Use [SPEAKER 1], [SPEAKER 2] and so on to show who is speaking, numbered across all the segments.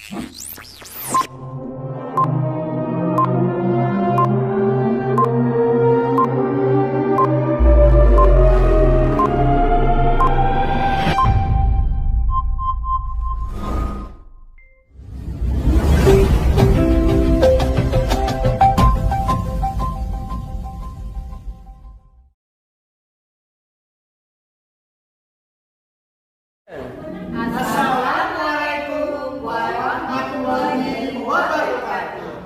[SPEAKER 1] Assalamualaikum warahmatullahi wabarakatuh.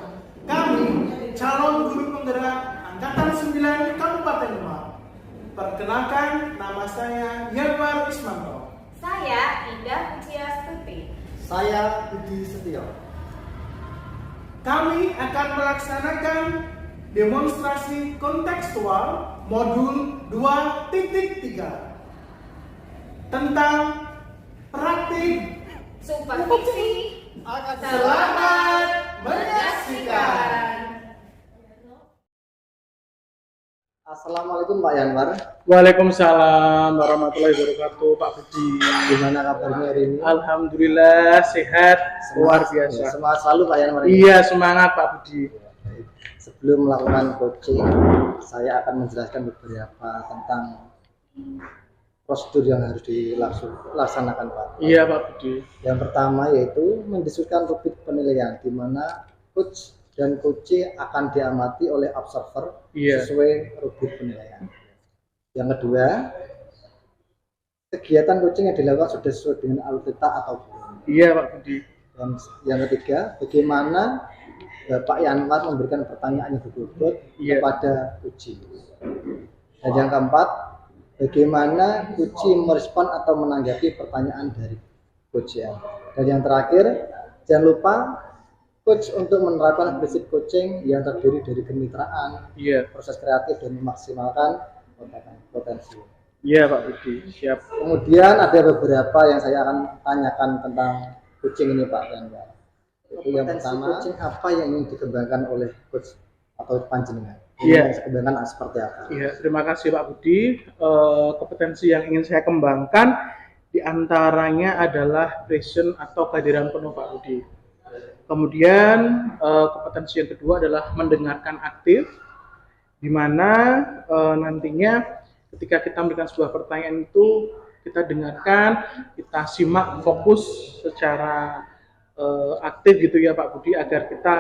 [SPEAKER 1] Kami calon guru penggerak Angkatan 9 Kabupaten Demak. Perkenalkan, nama saya Yanwar Ismanto.
[SPEAKER 2] Saya Indah Pujiastuti.
[SPEAKER 3] Saya Budi Setio.
[SPEAKER 1] Kami akan melaksanakan demonstrasi kontekstual modul 2.3 tentang praktik
[SPEAKER 2] Supervisi.
[SPEAKER 1] Selamat menyaksikan.
[SPEAKER 3] Assalamualaikum Pak Yanwar.
[SPEAKER 1] Waalaikumsalam warahmatullahi wabarakatuh, Pak Budi.
[SPEAKER 3] Gimana kabarnya hari ini?
[SPEAKER 1] Alhamdulillah sehat, luar biasa.
[SPEAKER 3] Semangat selalu Pak Yanwar.
[SPEAKER 1] Iya, semangat Pak Budi.
[SPEAKER 3] Sebelum melakukan coaching, saya akan menjelaskan beberapa tentang prosedur yang harus dilaksanakan Pak.
[SPEAKER 1] Iya Pak Budi.
[SPEAKER 3] Yang pertama yaitu mendiskusikan rubrik penilaian, di mana coach dan coach akan diamati oleh observer sesuai rubrik penilaian. Yang kedua, kegiatan coaching yang dilakukan sudah sesuai dengan alur atau belum.
[SPEAKER 1] Iya Pak Budi.
[SPEAKER 3] Dan yang ketiga, bagaimana Pak Yanwar memberikan pertanyaan yang berbobot kepada coach. Dan yang keempat, bagaimana coach merespon atau menanggapi pertanyaan dari coach. Dan yang terakhir, jangan lupa coach untuk menerapkan prinsip coaching yang terdiri dari kemitraan, proses kreatif dan memaksimalkan potensi.
[SPEAKER 1] Iya Pak Budi, siap.
[SPEAKER 3] Kemudian ada beberapa yang saya akan tanyakan tentang coaching ini Pak Yanwar. Itu yang pertama, coaching apa yang ingin dikembangkan oleh coach atau panjenengan? Yang dikembangkan seperti apa?
[SPEAKER 1] Iya, terima kasih Pak Budi. Kompetensi yang ingin saya kembangkan diantaranya adalah present atau kehadiran penuh Pak Budi. Kemudian kompetensi yang kedua adalah mendengarkan aktif, di mana nantinya ketika kita memberikan sebuah pertanyaan itu kita dengarkan, kita simak fokus secara aktif gitu ya Pak Budi, agar kita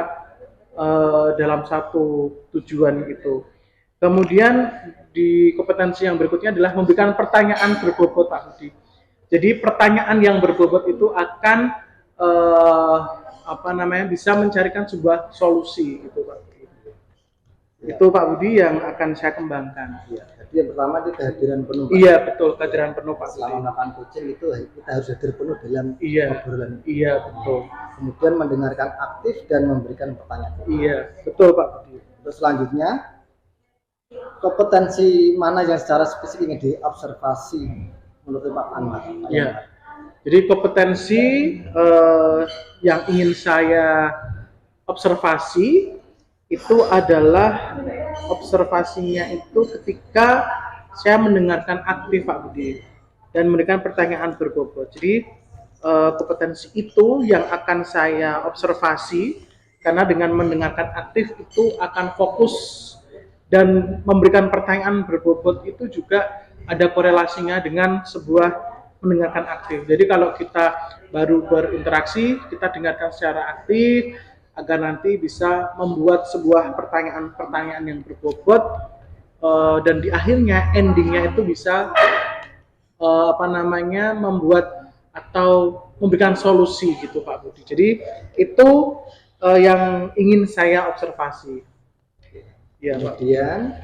[SPEAKER 1] dalam satu tujuan gitu. Kemudian di kompetensi yang berikutnya adalah memberikan pertanyaan berbobot Pak Budi. Jadi pertanyaan yang berbobot itu akan bisa mencarikan sebuah solusi gitu Pak Budi. Itu Pak Budi yang akan saya kembangkan.
[SPEAKER 3] Jadi yang pertama itu kehadiran penuh.
[SPEAKER 1] Iya betul, kehadiran penuh Pak Budi.
[SPEAKER 3] Selama melakukan coaching itu kita harus hadir penuh dalam obrolan.
[SPEAKER 1] Iya betul.
[SPEAKER 3] Kemudian mendengarkan aktif dan memberikan pertanyaan.
[SPEAKER 1] Iya betul Pak Budi.
[SPEAKER 3] Terus selanjutnya, kompetensi mana yang secara spesifik ingin diobservasi menurut Pak Anwar?
[SPEAKER 1] Iya. Jadi kompetensi yang ingin saya observasi itu adalah observasinya itu ketika saya mendengarkan aktif Pak Budi dan memberikan pertanyaan berbobot. Jadi kompetensi itu yang akan saya observasi, karena dengan mendengarkan aktif itu akan fokus dan memberikan pertanyaan berbobot itu juga ada korelasinya dengan sebuah mendengarkan aktif. Jadi kalau kita baru berinteraksi, kita dengarkan secara aktif agar nanti bisa membuat sebuah pertanyaan-pertanyaan yang berbobot dan di akhirnya endingnya itu bisa membuat atau memberikan solusi gitu Pak Budi. Jadi itu yang ingin saya observasi. Ya,
[SPEAKER 3] kemudian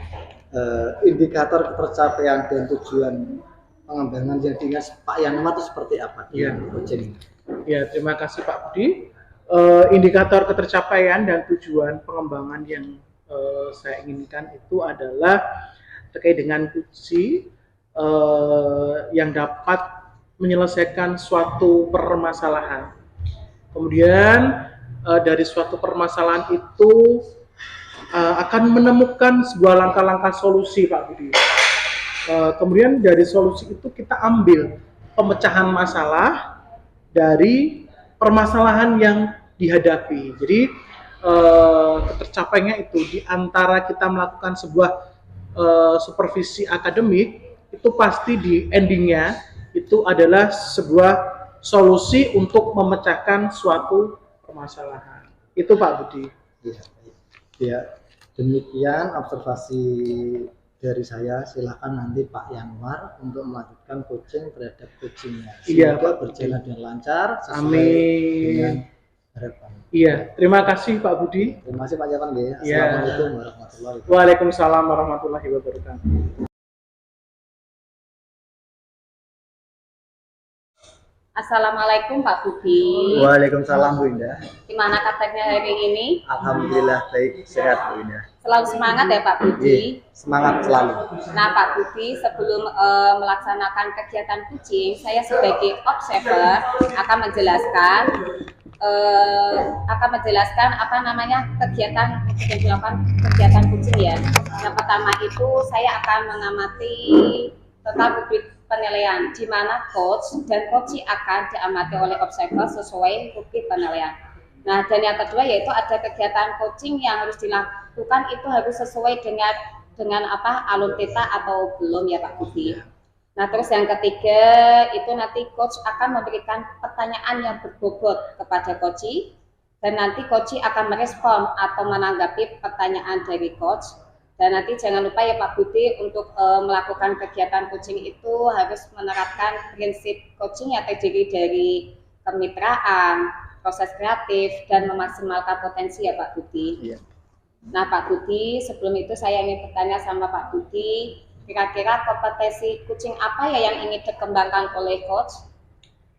[SPEAKER 3] indikator ketercapaian dan tujuan pengembangan yang diingat Pak Yanwar itu seperti apa? Coaching.
[SPEAKER 1] Ya, terima kasih Pak Budi. Indikator ketercapaian dan tujuan pengembangan yang saya inginkan itu adalah terkait dengan kunci yang dapat menyelesaikan suatu permasalahan. Kemudian dari suatu permasalahan itu akan menemukan sebuah langkah-langkah solusi Pak Budi. Kemudian dari solusi itu kita ambil pemecahan masalah dari permasalahan yang dihadapi. Jadi tercapainya itu di antara kita melakukan sebuah supervisi akademik, itu pasti di endingnya itu adalah sebuah solusi untuk memecahkan suatu permasalahan. Itu Pak Budi.
[SPEAKER 3] Ya, ya. Demikian observasi dari saya. Silakan nanti Pak Yanwar untuk melanjutkan coaching terhadap coachingnya.
[SPEAKER 1] Iya,
[SPEAKER 3] Semoga
[SPEAKER 1] Pak.
[SPEAKER 3] berjalan dengan lancar sesuai
[SPEAKER 1] Amin.
[SPEAKER 3] dengan harapan.
[SPEAKER 1] Iya, terima kasih Pak Budi.
[SPEAKER 3] Terima kasih Pak Javan.
[SPEAKER 1] Iya.
[SPEAKER 3] Assalamualaikum warahmatullahi wabarakatuh.
[SPEAKER 1] Waalaikumsalam warahmatullahi wabarakatuh.
[SPEAKER 2] Assalamualaikum Pak Budi.
[SPEAKER 3] Waalaikumsalam Bu Indah.
[SPEAKER 2] Gimana kabarnya hari ini?
[SPEAKER 3] Alhamdulillah baik, sehat Bu Indah.
[SPEAKER 2] Selalu semangat ya Pak Budi.
[SPEAKER 3] Semangat selalu.
[SPEAKER 2] Nah Pak Budi, sebelum melaksanakan kegiatan coaching, saya sebagai observer akan menjelaskan apa namanya kegiatan yang dilakukan kegiatan coaching ya. Yang pertama itu saya akan mengamati tentang rubrik penilaian, di mana coach dan coachee akan diamati oleh observer sesuai rubrik penilaian. Nah, dan yang kedua yaitu ada kegiatan coaching yang harus dilakukan itu harus sesuai dengan apa alur theta atau belum ya Pak Budi. Nah, terus yang ketiga itu nanti coach akan memberikan pertanyaan yang berbobot kepada coachee dan nanti coachee akan merespon atau menanggapi pertanyaan dari coach. Dan nanti jangan lupa ya Pak Budi untuk melakukan kegiatan coaching itu harus menerapkan prinsip coaching yang terdiri dari kemitraan, proses kreatif, dan memaksimalkan potensi ya Pak Budi.
[SPEAKER 3] Iya.
[SPEAKER 2] Nah Pak Budi, sebelum itu saya ingin bertanya sama Pak Budi, kira-kira kompetensi coaching apa ya yang ingin dikembangkan oleh coach?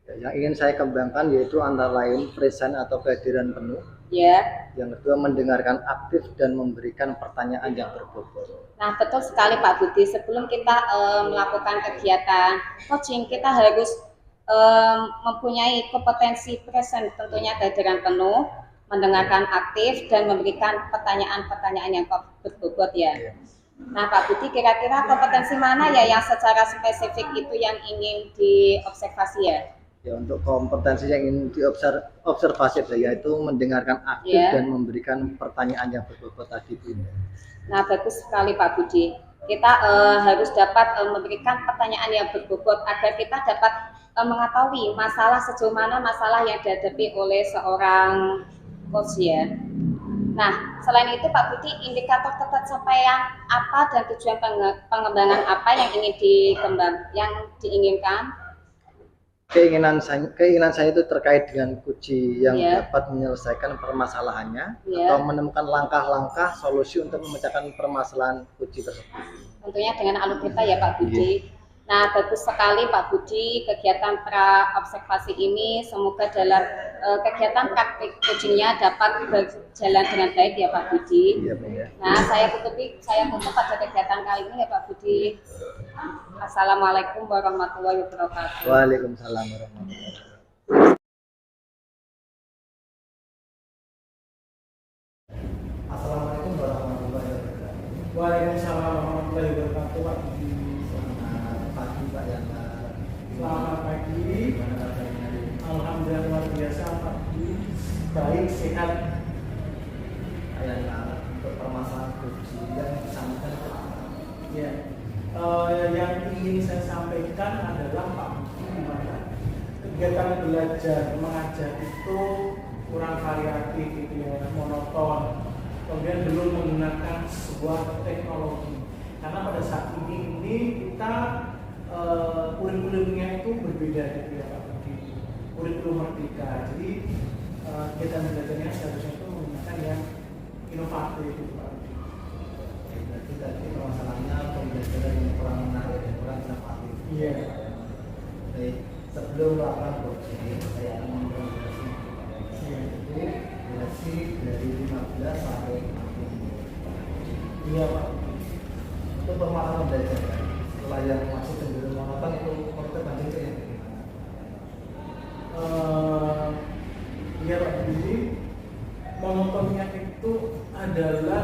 [SPEAKER 3] Ya, yang ingin saya kembangkan yaitu antara lain present atau kehadiran penuh.
[SPEAKER 2] Ya.
[SPEAKER 3] Yang kedua mendengarkan aktif dan memberikan pertanyaan yang berbobot.
[SPEAKER 2] Nah betul sekali Pak Budi. Sebelum kita melakukan kegiatan coaching, kita harus mempunyai kompetensi present, tentunya kehadiran penuh, mendengarkan aktif dan memberikan pertanyaan-pertanyaan yang berbobot ya. Nah Pak Budi, kira-kira kompetensi mana ya yang secara spesifik itu yang ingin diobservasi ya?
[SPEAKER 3] Ya, untuk kompetensi yang ingin diobservasi yaitu mendengarkan aktif dan memberikan pertanyaan yang berbobot tadi Bu.
[SPEAKER 2] Nah bagus sekali Pak Budi. Kita harus dapat memberikan pertanyaan yang berbobot agar kita dapat mengetahui masalah sejauh mana masalah yang dihadapi oleh seorang coach ya. Nah selain itu Pak Budi, indikator capaian apa dan tujuan pengembangan apa yang diinginkan?
[SPEAKER 3] Keinginan saya itu terkait dengan coachee yang dapat menyelesaikan permasalahannya atau menemukan langkah-langkah solusi untuk memecahkan permasalahan coachee tersebut.
[SPEAKER 2] Tentunya dengan alur theta ya Pak Budi. Nah bagus sekali Pak Budi kegiatan pra observasi ini. Semoga dalam kegiatan praktik coachingnya dapat berjalan dengan baik ya Pak Budi. Nah saya tutup pada kegiatan kali ini ya Pak Budi. Assalamualaikum warahmatullahi wabarakatuh.
[SPEAKER 3] Waalaikumsalam warahmatullahi wabarakatuh. Assalamualaikum warahmatullahi wabarakatuh.
[SPEAKER 1] Waalaikumsalam warahmatullahi wabarakatuh Pak Budi.
[SPEAKER 3] Selamat pagi Pak Yanwar.
[SPEAKER 1] Selamat pagi.
[SPEAKER 3] Gimana kabarnya hari ini?
[SPEAKER 1] Alhamdulillah luar biasa Pak Budi. Baik, sehat.
[SPEAKER 3] Pak Yanwar, untuk permasalahan coachee yang disampaikan itu apa?
[SPEAKER 1] Ya. Yang ingin saya sampaikan adalah Pak Budi, gimana kegiatan belajar mengajar itu kurang variatif gitu ya, monoton, kemudian belum menggunakan sebuah teknologi karena pada saat ini kita kurikulumnya itu berbeda gitu ya Pak Budi, kurikulum merdeka, jadi kegiatan belajarnya seharusnya itu menggunakan yang inovatif gitu Pak Budi.
[SPEAKER 3] Berarti tadi permasalahannya pembelajaran yang kurang menarik dan kurang inovatif.
[SPEAKER 1] Iya.
[SPEAKER 3] Baik, sebelum melakukan coaching, saya akan mempresentasi itu durasi dari 15 sampai 60.
[SPEAKER 1] Iya Pak.
[SPEAKER 3] Itu pemahaman belajar. Setelah yang masih cenderung monoton itu menurut Panjang itu yang
[SPEAKER 1] Iya Pak Budi, monotonnya itu adalah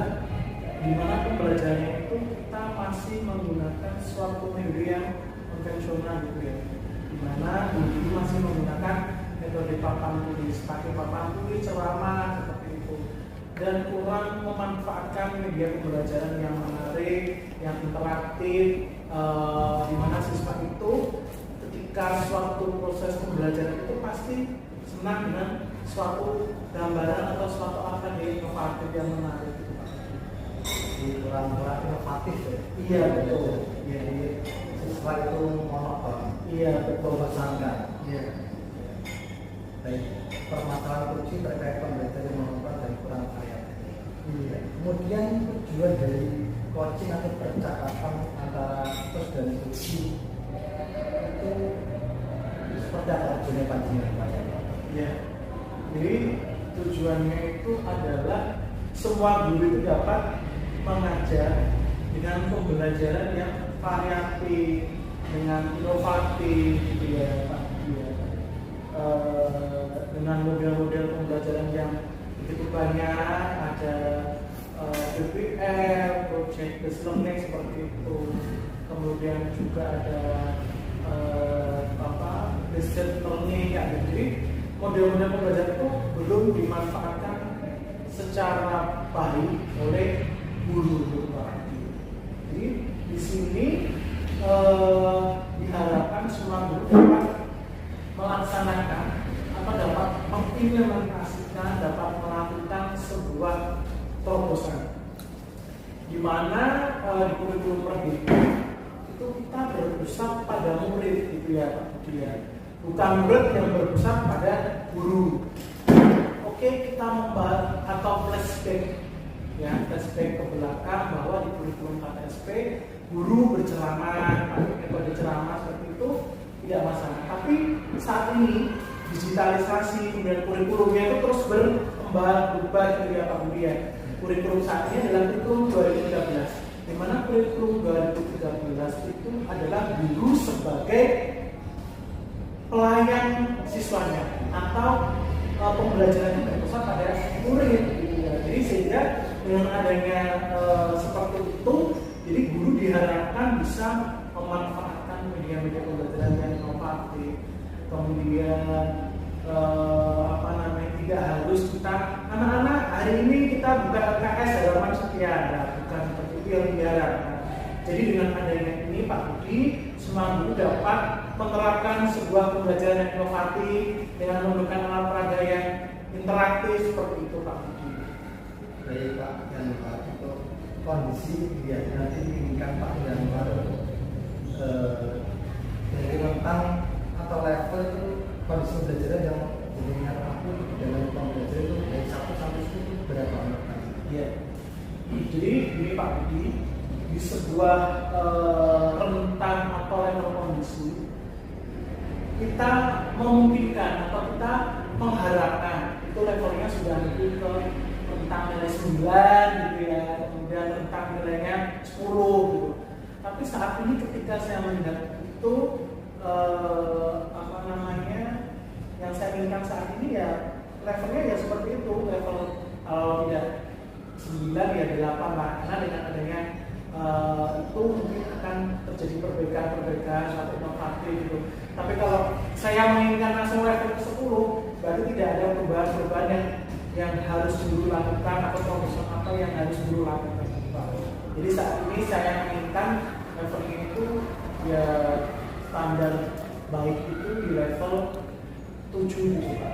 [SPEAKER 1] dimana pembelajarannya itu kita masih menggunakan suatu metode yang konvensional gitu ya, dimana guru masih menggunakan metode papan tulis, pakai papan tulis, ceramah seperti itu, dan kurang memanfaatkan media pembelajaran yang menarik, yang interaktif, di mana siswa itu ketika suatu proses pembelajaran itu pasti senang dengan suatu gambaran atau suatu apa yang inovatif yang menarik itu Pak.
[SPEAKER 3] Kurang inovatif ya.
[SPEAKER 1] Iya betul.
[SPEAKER 3] Jadi siswa itu monoton.
[SPEAKER 1] Iya betul.
[SPEAKER 3] Membosankan.
[SPEAKER 1] Iya.
[SPEAKER 3] Baik, permasalahan kunci terkait pembelajaran monoton dan kurang variatif. Iya. Kemudian tujuan dari coaching atau percakapan antara coach dan kunci itu seperti apa tujuannya panjenengan Pak?
[SPEAKER 1] Ya, jadi tujuannya itu adalah semua guru itu dapat mengajar dengan pembelajaran yang variatif, dengan inovatif, gitu ya Pak. Ya. Dengan model-model pembelajaran yang begitu banyak, ada PBL, project based learning seperti itu, kemudian juga ada distance learning ya. Jadi model-model pembelajaran itu belum dimanfaatkan secara baik oleh guru. Jadi di sini diharapkan semua guru dapat melaksanakan atau dapat mengimplementasikan, dapat melakukan sebuah terobosan, di mana di kurikulum pendidikan itu kita berpusat pada murid gitu ya Pak Budi ya. Bukan murid yang berpusat pada guru. Oke, kita membahas atau flashback ya, flashback ke belakang bahwa di kurikulum KTSP guru berceramah, pakai metode ceramah seperti itu tidak masalah. Tapi saat ini digitalisasi kemudian kurikulumnya itu terus berkembang, berubah gitu ya Pak Budi ya. Kurikulum saat ini adalah kurikulum 2013, di mana kurikulum 2013 itu adalah guru sebagai pelayan siswanya atau pembelajarannya berpusat pada murid gitu ya. Jadi sehingga dengan adanya seperti itu, jadi guru diharapkan bisa memanfaatkan media-media pembelajaran yang inovatif, kemudian tidak harus kita anak-anak hari ini kita buka LKS halaman sekian, bukan seperti itu yang diharapkan. Jadi dengan adanya ini Pak Budi, semua guru dapat menerapkan sebuah pembelajaran yang inovatif dengan menggunakan alat peraga yang interaktif seperti itu Pak Budi.
[SPEAKER 3] Baik Pak Yanwar, untuk kondisi ya nanti diinginkan Pak Yanwar dari rentang atau level itu kondisi pembelajaran yang dengan aku dalam pembelajaran itu dari 1 sampai 10 berapa rentang?
[SPEAKER 1] Iya. Jadi ini Pak Budi, di sebuah rentang atau level kondisi kita memungkinkan atau kita mengharapkan itu levelnya sudah lebih ke rentang nilai 9 gitu ya, kemudian rentang nilainya 10 gitu. Tapi saat ini ketika saya melihat itu yang saya inginkan saat ini ya levelnya ya seperti itu, level kalau tidak 9 ya 8 lah, karena dengan adanya itu mungkin akan terjadi perbaikan atau inovatif gitu. Tapi kalau saya menginginkan langsung level ke 10, berarti tidak ada perubahan-perubahan yang harus guru lakukan atau terobosan apa yang harus guru lakukan. Jadi saat ini saya menginginkan levelnya itu ya standar baik itu di level 7 gitu Pak.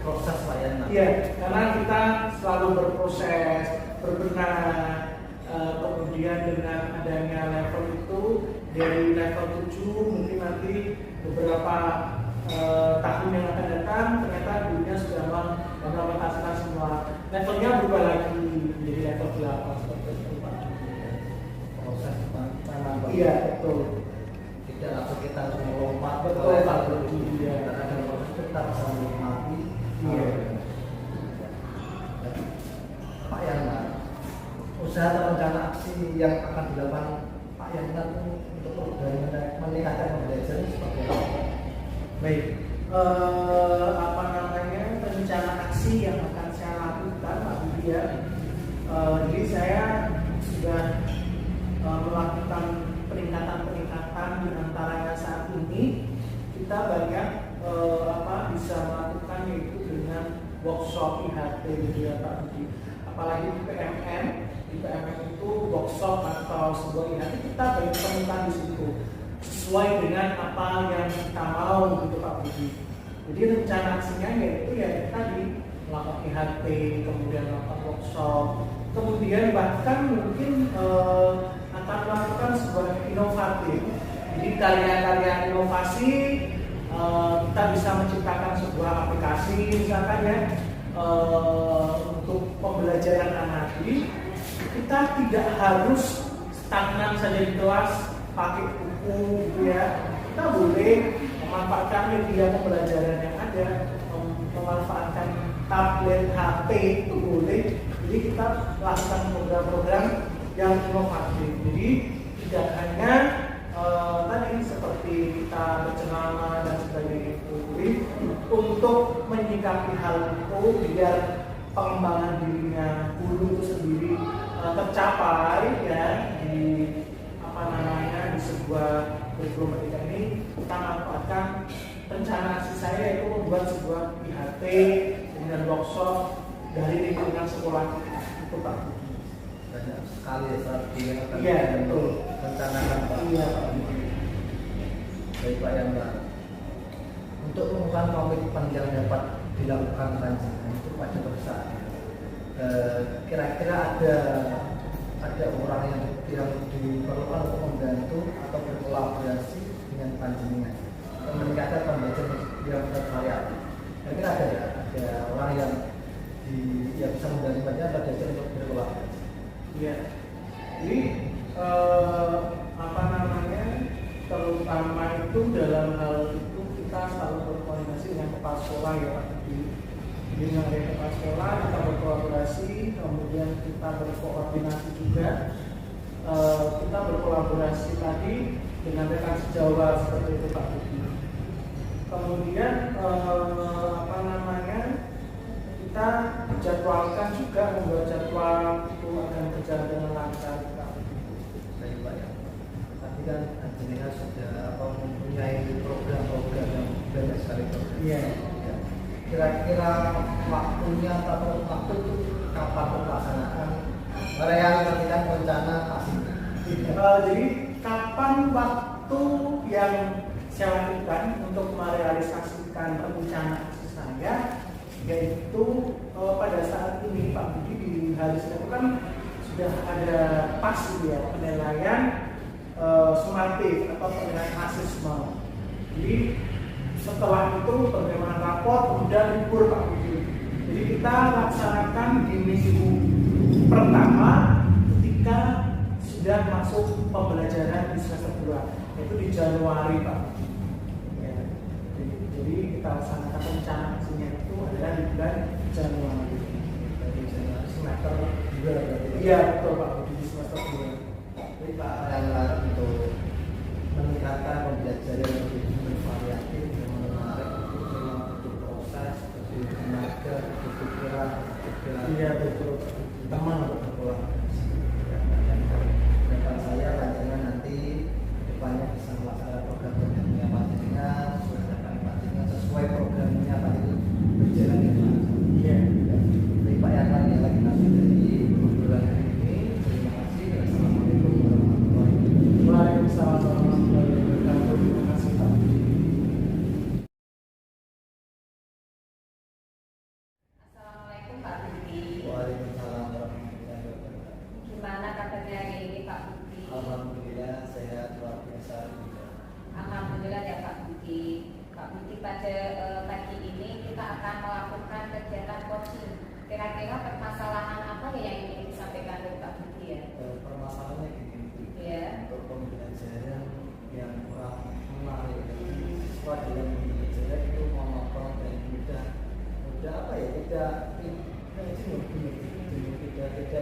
[SPEAKER 3] Proses layanan.
[SPEAKER 1] Iya, karena kita selalu berproses, berbenah. Kemudian dengan adanya level itu dari level 7 mungkin nanti beberapa tahun yang akan datang ternyata dunia sudah mengimplementasikan semua, levelnya berubah lagi menjadi level 8 seperti itu Pak.
[SPEAKER 3] Proses memang
[SPEAKER 1] Iya betul.
[SPEAKER 3] tidak langsung kita harus melompat
[SPEAKER 1] Betul Pak Budi. Iya.
[SPEAKER 3] karena dalam proses itu kita bisa menikmati.
[SPEAKER 1] Iya.
[SPEAKER 3] Pak Yanwar, usaha atau rencana aksi yang akan dilakukan Pak Yanwar untuk meningkatkan pembelajaran seperti apa?
[SPEAKER 1] Baik, rencana aksi yang akan saya lakukan Pak Budi ya. Jadi saya sudah melakukan peningkatan di antaranya saat ini kita banyak workshop IHT gitu ya Pak Budi. Apalagi di PMN itu workshop atau sebuah IHT kita banyak temukan di situ sesuai dengan apa yang kita mau gitu Pak Budi. Jadi rencana aksinya yaitu ya tadi melakukan IHT, kemudian melakukan workshop, kemudian bahkan mungkin akan melakukan sebuah inovatif. Jadi karya-karya inovasi kita bisa menciptakan sebuah aplikasi misalkan ya untuk pembelajaran amadi. Kita tidak harus stagnan saja di kelas pakai buku gitu ya. Kita boleh memanfaatkan media pembelajaran yang ada, memanfaatkan tablet, HP itu boleh. Jadi kita lakukan program-program yang inovatif. Jadi tidak hanya tadi seperti kita bercengkrama dan sebagainya itu untuk menyikapi hal itu biar pengembangan dirinya guru itu sendiri tercapai ya di di sebuah kurikulum pendidikan ini. Kita manfaatkan rencana aksi saya yaitu membuat sebuah IHT dengan workshop dari lingkungan sekolah itu Pak.
[SPEAKER 3] Banyak sekali ya strategi yang akan
[SPEAKER 1] betul.
[SPEAKER 3] rencanakan Pak.
[SPEAKER 1] Iya.
[SPEAKER 3] Baik Pak Yanda. Untuk melakukan komitmen yang dapat dilakukan panjenengan itu pada perusahaan, kira-kira ada orang yang diperlukan untuk membantu atau berkolaborasi dengan panjenengan meningkatkan pembelajaran yang bervariatif. Kira-kira ada orang yang bisa membantu panjenengan belajar untuk berkolaborasi.
[SPEAKER 1] Iya. Jadi terutama itu dalam hal itu kita selalu berkoordinasi dengan kepala sekolah ya Pak. Jadi dengan kepala sekolah kita berkolaborasi, kemudian kita berkoordinasi juga. Kita berkolaborasi tadi dengan rekan sejawat seperti itu Pak Budi. Kemudian kita jadwalkan juga, membuat jadwal itu akan berjalan dengan lancar Pak Budi.
[SPEAKER 3] Baik Pak ya. Tapi kan jenengan sudah mempunyai program-program yang banyak sekali program.
[SPEAKER 1] Iya.
[SPEAKER 3] Ya. Kira-kira waktunya atau waktu itu kapan pelaksanaan merealisasikan rencana aksi?
[SPEAKER 1] Jadi kapan waktu yang saya lakukan untuk merealisasikan rencana aksi saya, yaitu pada saat ini Pak Budi di hari Senin kan sudah ada pas ya penilaian sumatif atau penilaian asesmen. Jadi setelah itu bagaimana rapor kemudian libur Pak Budi. Jadi kita laksanakan di minggu pertama ketika sudah masuk pembelajaran di semester 2, yaitu di Januari Pak. Ya. Jadi kita laksanakan rencana aksinya itu adalah di bulan Januari.
[SPEAKER 3] Dari Januari semester 2 berarti.
[SPEAKER 1] Iya betul Pak, di semester 2.
[SPEAKER 3] Jadi Pak yang untuk meningkatkan pembelajaran yang lebih bervariatif dan menarik itu memang butuh proses, butuh tenaga, butuh pikiran.
[SPEAKER 1] Iya betul.
[SPEAKER 3] Teman untuk berkolaborasi. Harapan saya panjenengan nanti depannya bisa melaksanakan program-programnya panjenengan, sesuai programnya Pak itu berjalan dengan lancar.
[SPEAKER 1] Iya.
[SPEAKER 3] Baik Pak Yana yang lagi nanti dari obrolan ini. Terima kasih. Assalamualaikum warahmatullahi wabarakatuh.
[SPEAKER 1] Waalaikumsalam warahmatullahi wabarakatuh. Terima kasih Pak.
[SPEAKER 2] Assalamualaikum Pak Budi.
[SPEAKER 3] Waalaikumsalam warahmatullahi wabarakatuh.
[SPEAKER 2] Gimana kabarnya hari ini Pak Budi?
[SPEAKER 3] Alhamdulillah sehat luar biasa.
[SPEAKER 2] Alhamdulillah ya Pak Budi. Pak Budi, pada pagi ini kita akan melakukan kegiatan coaching. Kira-kira permasalahan apa ya yang ingin disampaikan oleh Pak Budi ya?
[SPEAKER 3] Permasalahannya gini,
[SPEAKER 2] Ya.
[SPEAKER 3] untuk pembelajaran yang kurang menarik siswa dalam pembelajaran itu monoton dan mudah apa ya tidak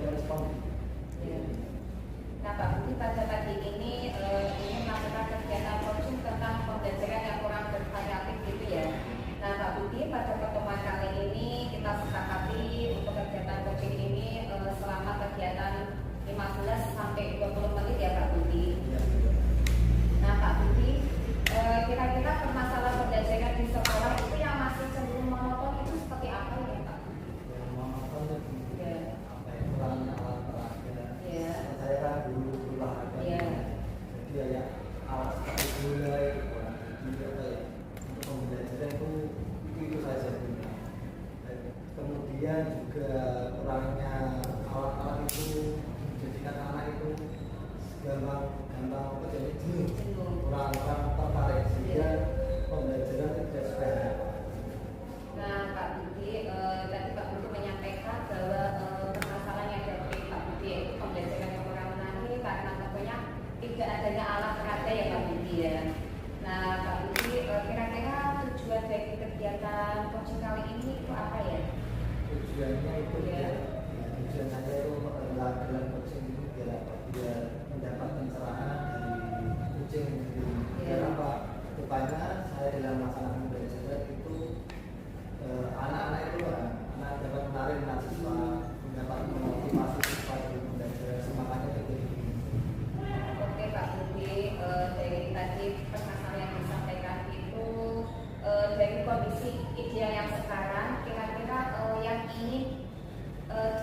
[SPEAKER 3] merespon.
[SPEAKER 2] Ya. Nah Pak Budi, pada pagi ini ingin melakukan kegiatan coaching tentang pembelajaran yang kurang bervariatif gitu ya. Nah Pak Budi, pada pertemuan kali ini kita sepakati untuk kegiatan coaching ini selama kegiatan 15 sampai 20 menit ya Pak Budi. Nah Pak Budi, kira-kira permasalahan pembelajaran di sekolah itu yang masih cenderung monoton itu seperti apa ya Pak
[SPEAKER 3] kemudian juga kurangnya alat-alat itu menjadikan anak itu gampang apa jadi kurang tertarik sehingga pembelajaran tidak sederhana.
[SPEAKER 2] Nah, Pak Budi, tadi Pak Budi menyampaikan bahwa permasalahan yang dari Pak Budi yaitu pembelajaran yang kurang menarik karena tentunya tidak adanya alat peraga ya Pak Budi ya. Nah, Pak Budi, kira-kira tujuan dari kegiatan coaching kali ini itu apa ya?
[SPEAKER 3] Tujuannya itu tujuan saya itu adalah dalam coaching itu biar mendapat pencerahan dari coaching biar apa rupanya saya dalam melaksanakan belajar itu anak-anak itu anak dapat menarik mahasiswa mendapat memotivasi supaya belajar semangatnya itu.
[SPEAKER 2] Oke Pak Budi, dari tadi permasalahan yang disampaikan itu dari kondisi ideal yang sekarang kira-kira yang ingin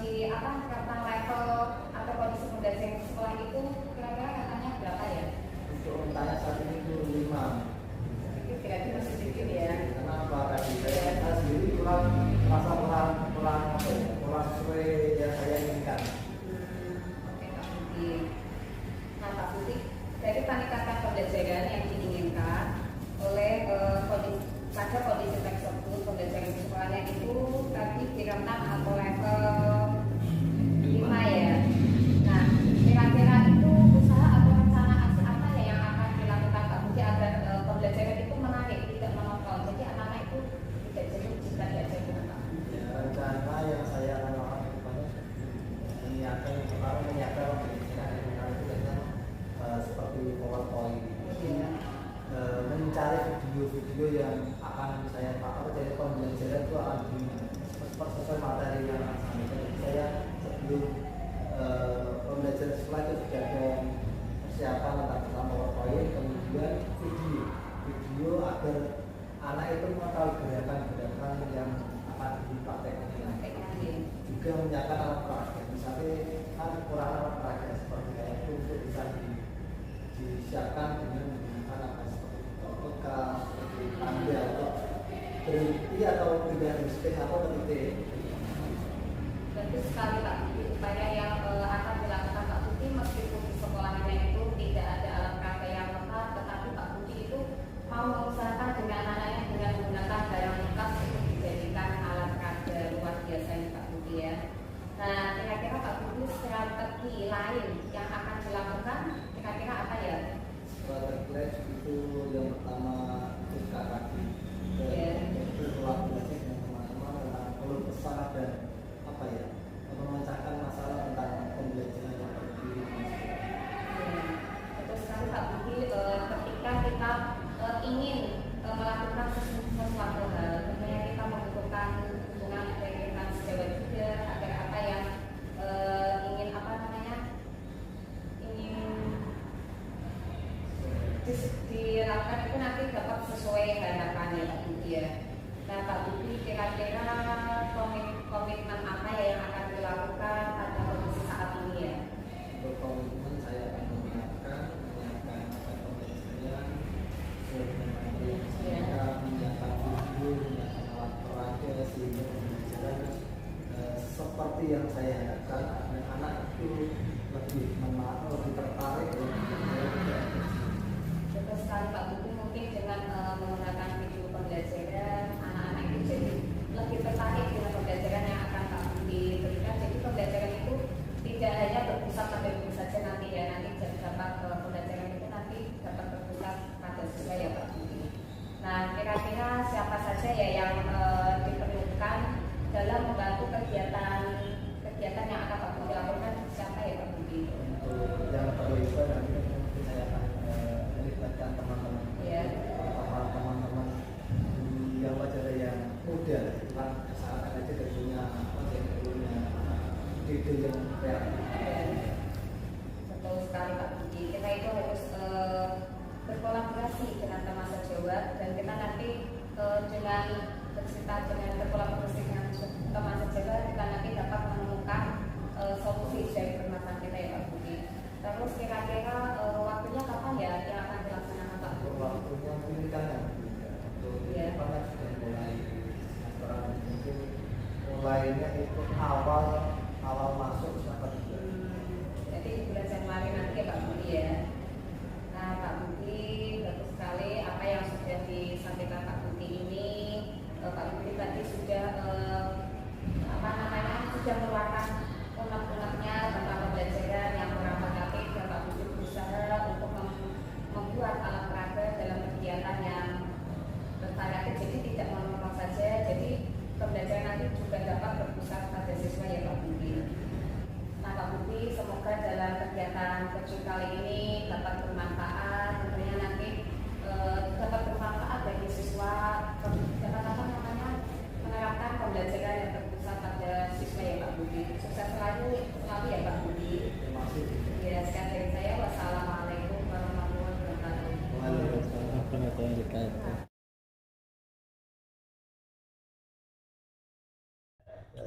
[SPEAKER 2] di tentang level atau kondisi pembelajaran sekolah itu kira-kira katanya berapa ya?
[SPEAKER 3] Untuk rentangnya saat ini itu 5.
[SPEAKER 2] Itu kira-kira masih sedikit ya.
[SPEAKER 3] Karena apa tadi saya sendiri kurang sesuai yang saya inginkan.
[SPEAKER 2] Oke Pak Budi. Nah Pak Budi, dari peningkatan pembelajaran yang diinginkan oleh pada kondisi tersebut pembelajaran di sekolahnya itu tadi di rentang atau level 5 ya. Nah, kira-kira itu usaha atau rencana aksi apa ya yang akan dilakukan Pak Budi agar pembelajaran itu menarik, tidak monoton. Jadi anak-anak itu tidak jenuh jika diajar dengan Pak Budi.
[SPEAKER 3] Ya, rencana yang saya akan lakukan ke depannya menyiapkan pembelajaran itu dengan seperti PowerPoint. Mencari video-video yang akan saya pakai dari pembelajaran itu akan sesuai materi yang akan saya sampaikan. Saya sebelum pembelajaran sekolah itu sudah ada persiapan tentang PowerPoint, kemudian video agar anak itu mengetahui gerakan-gerakan yang akan dipraktekkan. Juga menyiapkan alat peraga, misalnya kan kurang alat peraga seperti kayak itu untuk bisa disiapkan dengan menggunakan apa seperti bekas, seperti tanda atau berhenti atau tidak berhenti atau berhenti.
[SPEAKER 2] Tentu sekali Pak Budi, upaya yang akan dilakukan Pak Budi meskipun di sekolahnya itu tidak ada alat peraga yang lengkap, tetapi Pak Budi itu mau mengusahakan dengan anak-anaknya dengan menggunakan barang bekas untuk dijadikan alat peraga. Luar biasa ini Pak Budi ya. Nah, kira-kira Pak Budi strategi lain yang akan dilakukan kira-kira apa ya?
[SPEAKER 3] Strategi itu yang pertama buka kaki itu kolaborasi dengan teman-teman tentang keluh kesah dan apa ya memecahkan masalah tentang pembelajaran yang berdiri.
[SPEAKER 2] Betul sekali Pak Budi, ketika kita ingin melakukan sesuatu hal, tentunya kita membutuhkan hubungan integritas sejawat juga agar apa yang ingin dilakukan itu nanti dapat sesuai harapannya Pak Budi ya. Nah Pak Budi, kira-kira komitmen apa ya yang akan dilakukan pada kondisi saat ini ya?
[SPEAKER 3] Untuk komitmen saya akan menyiapkan pembelajaran menyiapkan video, menyiapkan alat peraga sehingga pembelajaran seperti yang saya harapkan anak-anak itu lebih tertarik dengan pembelajaran.
[SPEAKER 2] Betul sekali Pak Budi, mungkin dengan menggunakan video pembelajaran anak-anak itu jadi lebih tertarik dengan pembelajaran yang akan Pak Budi berikan. Jadi pembelajaran itu tidak hanya berpusat pada guru saja nanti ya, nanti dapat pembelajaran itu nanti dapat berpusat pada siswa ya Pak Budi. Nah, kira-kira siapa saja ya yang diperlukan dalam membantu kegiatan yang akan Pak Budi lakukan, siapa ya Pak Budi?
[SPEAKER 3] Untuk yang terlibat nanti mungkin saya akan melibatkan teman-teman teman-teman yang wajar yang muda, bukan masyarakat aja dan punya ide yang kreatif.
[SPEAKER 2] Betul sekali Pak Budi, kita itu harus berkolaborasi dengan teman sejawat dan kita nanti dengan berkolaborasi dengan teman sejawat kita nanti dapat menemukan solusi dari permasalahan kita ya Pak Budi. Terus kira-kira waktunya kapan ya yang akan dilaksanakan Pak Budi?
[SPEAKER 3] Waktunya mungkin kan untuk depannya sudah mulai sekarang mungkin mulainya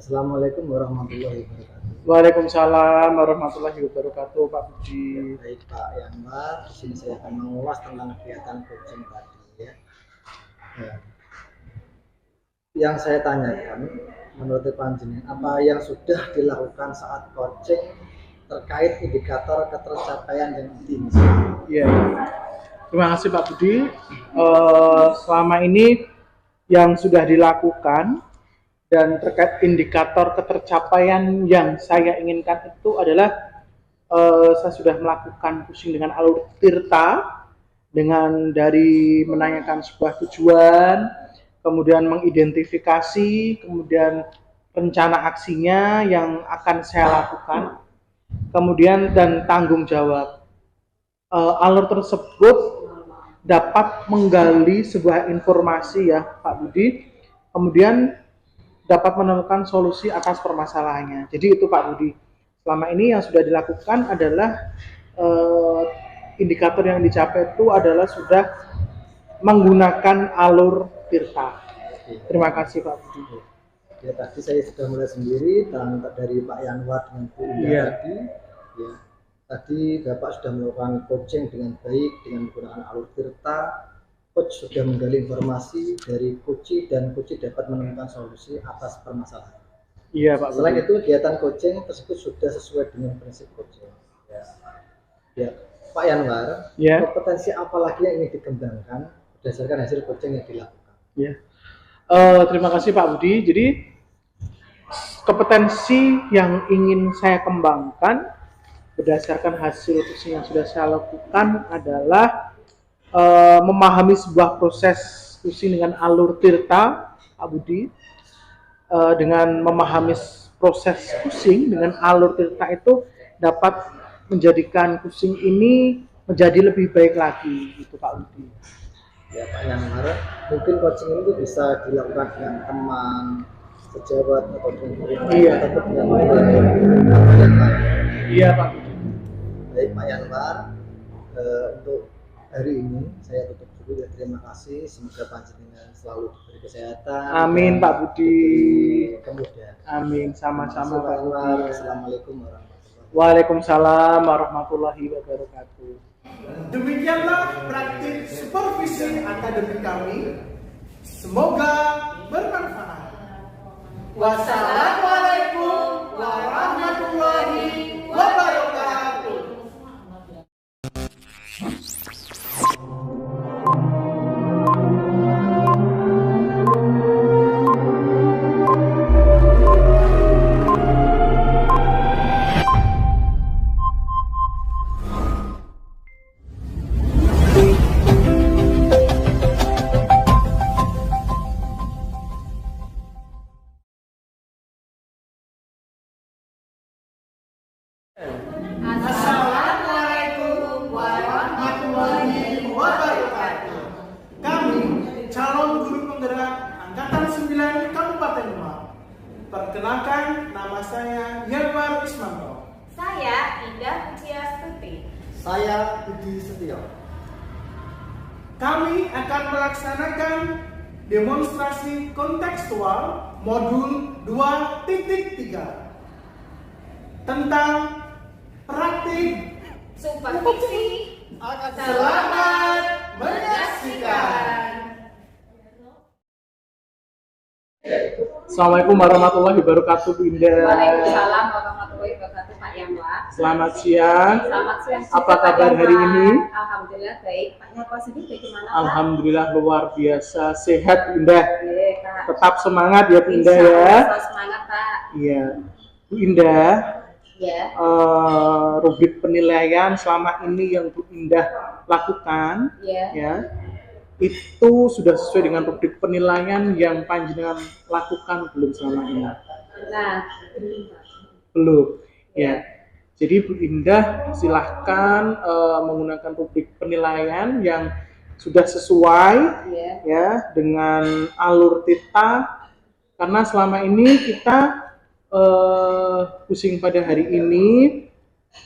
[SPEAKER 3] Assalamualaikum warahmatullahi wabarakatuh.
[SPEAKER 1] Waalaikumsalam warahmatullahi wabarakatuh, Pak Budi.
[SPEAKER 3] Baik Pak Yanwar, di sini saya akan mengulas tentang kegiatan coaching tadi ya. Ya. Yang saya tanyakan, menurut Panjenengan, apa yang sudah dilakukan saat coaching terkait indikator ketercapaian yang tinggi?
[SPEAKER 1] Iya. Terima kasih Pak Budi. Selama ini yang sudah dilakukan dan terkait indikator ketercapaian yang saya inginkan itu adalah saya sudah melakukan coaching dengan alur tirta, dengan dari menanyakan sebuah tujuan, kemudian mengidentifikasi, kemudian rencana aksinya yang akan saya lakukan, kemudian dan tanggung jawab. Alur tersebut dapat menggali sebuah informasi ya Pak Budi, kemudian dapat menemukan solusi atas permasalahannya. Jadi itu Pak Budi. Selama ini yang sudah dilakukan adalah indikator yang dicapai itu adalah sudah menggunakan alur tirta. Terima kasih Pak Budi.
[SPEAKER 3] Ya, tadi saya sudah mulai sendiri dan dari Pak Yanwar dengan Bu Indah tadi. Ya, tadi Bapak sudah melakukan coaching dengan baik dengan menggunakan alur tirta. Coach sudah menggali informasi dari coach dan coach dapat menemukan solusi atas permasalahan.
[SPEAKER 1] Iya Pak.
[SPEAKER 3] Selain itu kegiatan coaching tersebut sudah sesuai dengan prinsip coaching. Ya, Pak Yanwar, kompetensi apa lagi yang ingin dikembangkan berdasarkan hasil coaching yang dilakukan?
[SPEAKER 1] Ya. Terima kasih Pak Budi. Jadi kompetensi yang ingin saya kembangkan berdasarkan hasil coaching yang sudah saya lakukan adalah memahami sebuah proses coaching dengan alur tirta, Pak Budi. Dengan memahami proses coaching dengan alur tirta itu dapat menjadikan coaching ini menjadi lebih baik lagi, gitu Pak Budi.
[SPEAKER 3] Ya Pak Yanwar, mungkin coaching ini bisa dilakukan dengan teman, sejawat atau dengan guru atau dengan yang lain.
[SPEAKER 1] Iya Pak Budi.
[SPEAKER 3] Baik Pak Yanwar, untuk hari ini saya tutup dulu ya. Terima kasih, semoga Panjenengan selalu diberi kesehatan.
[SPEAKER 1] Amin Pak Budi.
[SPEAKER 3] Kemudian.
[SPEAKER 1] Amin, sama-sama Pak Budi.
[SPEAKER 3] Assalamualaikum warahmatullahi wabarakatuh.
[SPEAKER 1] Waalaikumsalam warahmatullahi wabarakatuh.
[SPEAKER 4] Demikianlah praktik supervisi akademik kami. Semoga bermanfaat. Wassalamualaikum warahmatullahi wabarakatuh. Assalamualaikum warahmatullahi wabarakatuh. Kami calon guru penggerak Angkatan 9 Kabupaten Demak. Perkenalkan, nama saya Yanwar Ismanto.
[SPEAKER 2] Saya Indah Pujiastuti.
[SPEAKER 3] Saya Budi Setio.
[SPEAKER 4] Kami akan melaksanakan demonstrasi kontekstual modul 2.3 tentang praktik
[SPEAKER 2] Supervisi.
[SPEAKER 4] Selamat menyaksikan.
[SPEAKER 1] Assalamualaikum warahmatullahi wabarakatuh, Bu Indah.
[SPEAKER 2] Waalaikumsalam warahmatullahi wabarakatuh, Pak Yanwar.
[SPEAKER 1] Selamat siang.
[SPEAKER 2] Selamat siang.
[SPEAKER 1] Apa kabar hari ini?
[SPEAKER 2] Alhamdulillah baik. Pak Yanwar sendiri bagaimana, Pak?
[SPEAKER 1] Alhamdulillah luar biasa sehat, Bu Indah.
[SPEAKER 2] Iya, Kak.
[SPEAKER 1] Tetap semangat ya Bu Indah
[SPEAKER 2] Insya
[SPEAKER 1] ya.
[SPEAKER 2] Allah, selalu semangat, Pak.
[SPEAKER 1] Iya. Bu Indah,
[SPEAKER 2] Ya.
[SPEAKER 1] rubrik penilaian selama ini yang Bu Indah lakukan,
[SPEAKER 2] Ya.
[SPEAKER 1] ya, itu sudah sesuai dengan rubrik penilaian yang Panjenengan lakukan belum selama ini?
[SPEAKER 2] Nah,
[SPEAKER 1] Belum, ya. Jadi Bu Indah silahkan menggunakan rubrik penilaian yang sudah sesuai,
[SPEAKER 2] ya.
[SPEAKER 1] ya, dengan alur tirta, karena selama ini kita pusing pada hari ini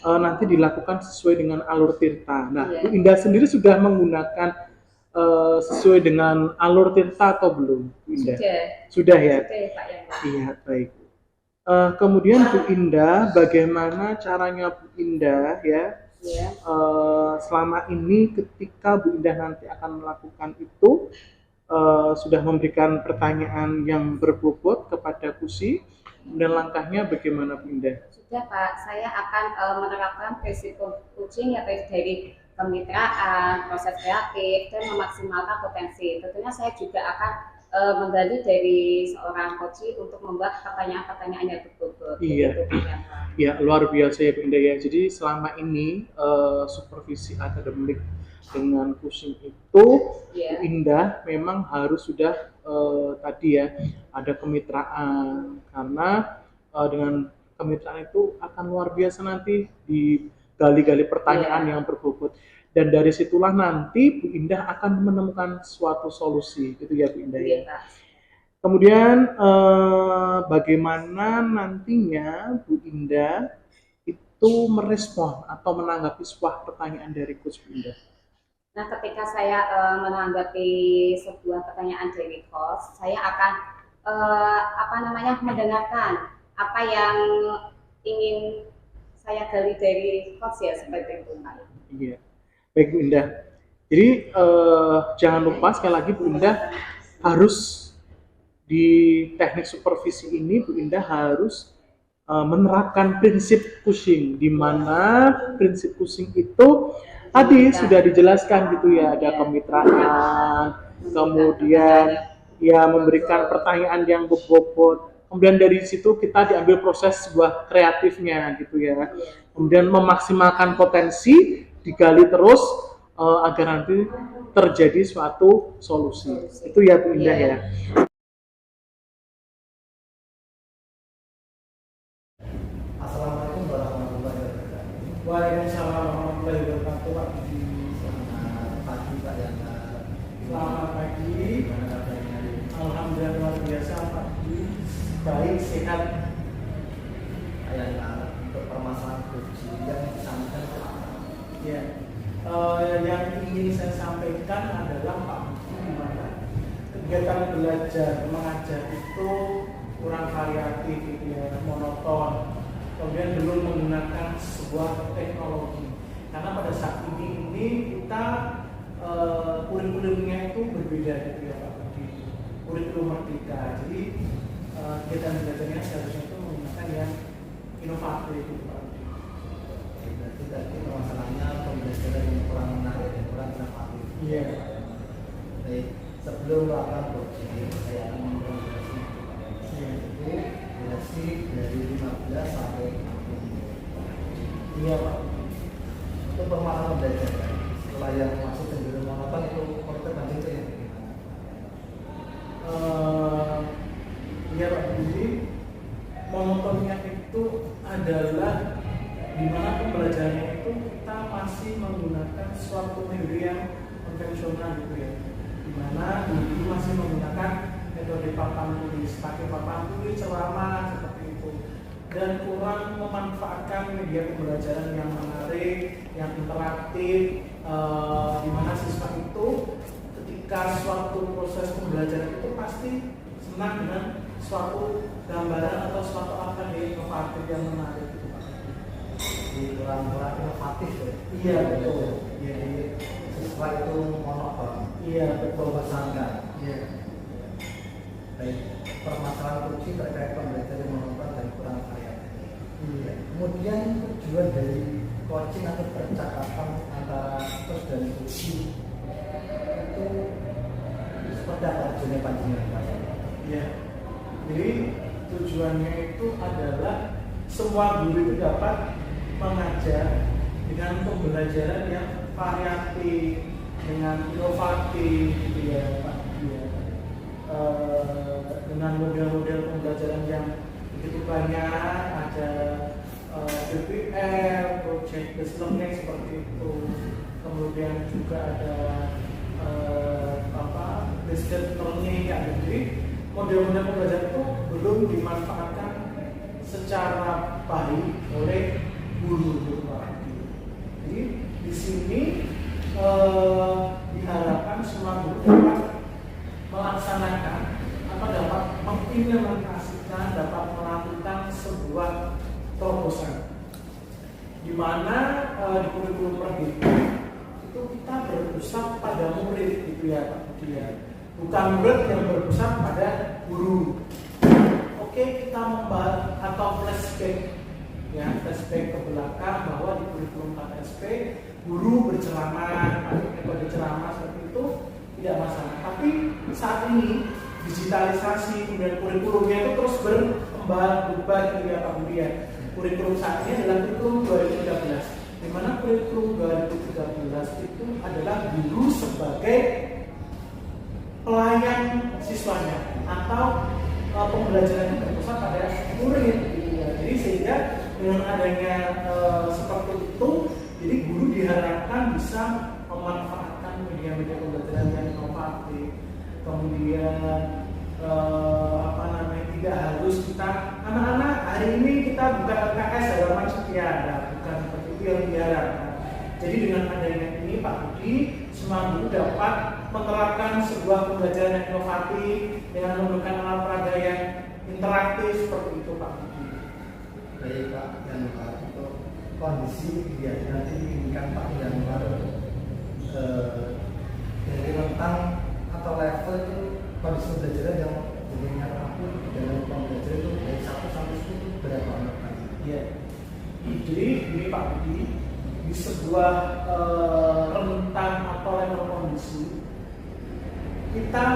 [SPEAKER 1] nanti dilakukan sesuai dengan alur tirta. Nah, Bu Indah sendiri sudah menggunakan sesuai dengan alur tirta atau belum, Bu Indah?
[SPEAKER 2] Sudah.
[SPEAKER 1] Sudah ya?
[SPEAKER 2] Sudah ya, Pak Yanwar.
[SPEAKER 1] Iya, baik. Kemudian Bu Indah, bagaimana caranya Bu Indah ya
[SPEAKER 2] Ya.
[SPEAKER 1] selama ini ketika Bu Indah nanti akan melakukan itu sudah memberikan pertanyaan yang berbobot kepada Kusi, dan langkahnya bagaimana Bu Indah?
[SPEAKER 2] Sudah Pak, saya akan menerapkan prinsip coaching yaitu dari kemitraan, proses kreatif, dan memaksimalkan potensi. Tentunya saya juga akan menggali dari seorang coach untuk membuat pertanyaan-pertanyaan yang berbobot.
[SPEAKER 1] Iya. Ya, luar biasa ya Bu Indah ya. Jadi selama ini supervisi akademik dengan coaching itu Bu Indah memang harus sudah tadi ya ada kemitraan, karena dengan kemitraan itu akan luar biasa nanti digali-gali pertanyaan yang berbobot, dan dari situlah nanti Bu Indah akan menemukan suatu solusi gitu ya Bu Indah ya. Kemudian bagaimana nantinya Bu Indah itu merespon atau menanggapi sebuah pertanyaan dari Coach Bu Indah?
[SPEAKER 2] Nah, ketika saya menanggapi sebuah pertanyaan dari Coach, saya akan mendengarkan apa yang ingin saya gali dari Coach ya, seperti itu Pak.
[SPEAKER 1] Iya, baik Bu Indah. Jadi jangan lupa sekali lagi Bu Indah harus di teknik supervisi ini Bu Indah harus menerapkan prinsip Cushing, di mana prinsip Cushing itu tadi sudah dijelaskan gitu ya, ada kemitraan, kemudian ya memberikan pertanyaan yang berbobot, kemudian dari situ kita diambil proses sebuah kreatifnya gitu ya, kemudian memaksimalkan potensi, digali terus agar nanti terjadi suatu solusi. Itu ya Bu Indah ya.
[SPEAKER 3] Assalamualaikum warahmatullahi wabarakatuh.
[SPEAKER 4] Waalaikumsalam warahmatullahi wabarakatuh.
[SPEAKER 3] Selamat pagi Pak Yana.
[SPEAKER 4] Selamat pagi.
[SPEAKER 3] Gimana kabarnya hari ini?
[SPEAKER 4] Alhamdulillah luar biasa Pak. Baik, sehat.
[SPEAKER 3] Pak Yana, untuk permasalahan kursi yang disampaikan ke apa?
[SPEAKER 4] Ya. Yang ingin saya sampaikan adalah Pak, gimana kegiatan belajar mengajar itu kurang variatif gitu ya, monoton. Kemudian belum menggunakan sebuah teknologi. Karena pada saat ini kita kurikulumnya itu berbeda gitu ya Pak, di kurikulum Merdeka. Jadi kegiatan belajarnya seharusnya itu menggunakan yang inovatif gitu Pak.
[SPEAKER 3] Berarti tadi permasalahannya pembelajaran yang kurang menarik dan kurang inovatif.
[SPEAKER 4] Iya.
[SPEAKER 3] Baik, sebelum melakukan kursi, saya akan mengkonfirmasi itu durasi dari 15 sampai 60.
[SPEAKER 4] Iya Pak.
[SPEAKER 3] Untuk permasalahan pembelajaran setelah yang masuk cenderung monoton itu konten banding itu yang bagaimana?
[SPEAKER 4] Iya Pak, jadi monotonnya itu adalah di mana pembelajarannya itu kita masih menggunakan suatu metode yang konvensional gitu ya, di mana dulu masih menggunakan metode papan tulis, pakai papan tulis, ceramah seperti itu, dan kurang memanfaatkan media pembelajaran yang menarik, yang interaktif, di mana siswa itu ketika suatu proses pembelajaran itu pasti senang dengan suatu gambaran atau suatu apa yang inovatif yang menarik gitu Pak.
[SPEAKER 3] Di kurang-kurang inovatif ya?
[SPEAKER 4] Iya betul.
[SPEAKER 3] Jadi siswa itu monoton.
[SPEAKER 4] Iya betul.
[SPEAKER 3] Bosankan.
[SPEAKER 4] Iya.
[SPEAKER 3] Baik, permasalahan kursi terkait pembelajaran monoton dan kurang variatif.
[SPEAKER 4] Iya.
[SPEAKER 3] Kemudian tujuan dari coaching atau percakapan antara coach dan kursi itu seperti apa tujuannya panjenengan Pak?
[SPEAKER 4] Iya. Jadi tujuannya itu adalah semua guru itu dapat mengajar dengan pembelajaran yang variatif, dengan inovatif, gitu ya Pak. Ya. Dengan model-model pembelajaran yang begitu banyak, ada PPL, project based learning seperti itu. Kemudian juga ada distance learning ya. Jadi model-model pembelajaran itu belum dimanfaatkan secara baik oleh guru. Jadi di sini diharapkan semua guru dapat melaksanakan atau dapat mengimplementasikan, dapat melakukan terobosan, di mana di kurikulum merdeka itu kita berpusat pada murid gitu ya Pak Budi ya, bukan murid yang berpusat pada guru. Oke, kita membahas atau flashback ya, flashback ke belakang bahwa di kurikulum KTSP guru berceramah, metode ceramah seperti itu tidak masalah. Tapi saat ini digitalisasi kemudian kurikulumnya itu terus berkembang berubah gitu ya Pak Budi ya. Kurikulum saat ini adalah kurikulum 2013, di mana kurikulum 2013 itu adalah guru sebagai pelayan siswanya atau pembelajarannya berpusat pada murid gitu ya. Jadi sehingga dengan adanya seperti itu, jadi guru diharapkan bisa memanfaatkan media-media pembelajaran yang inovatif, kemudian tidak harus kita anak-anak hari ini kita buka LKS dalam macam tiada, bukan seperti itu yang diharapkan. Jadi dengan adanya ini Pak Budi, semua guru dapat menerapkan sebuah pembelajaran yang inovatif dengan menggunakan alat peraga yang interaktif seperti itu Pak Budi.
[SPEAKER 3] Baik Pak Yanwar, untuk kondisi ya nanti diinginkan Pak Yanwar dari rentang atau level itu kondisi pembelajaran yang diinginkan aku dalam pembelajaran itu dari 1 sampai 10 berapa Pak?
[SPEAKER 4] Iya. Jadi ini Pak Budi, di sebuah rentang atau level kondisi kita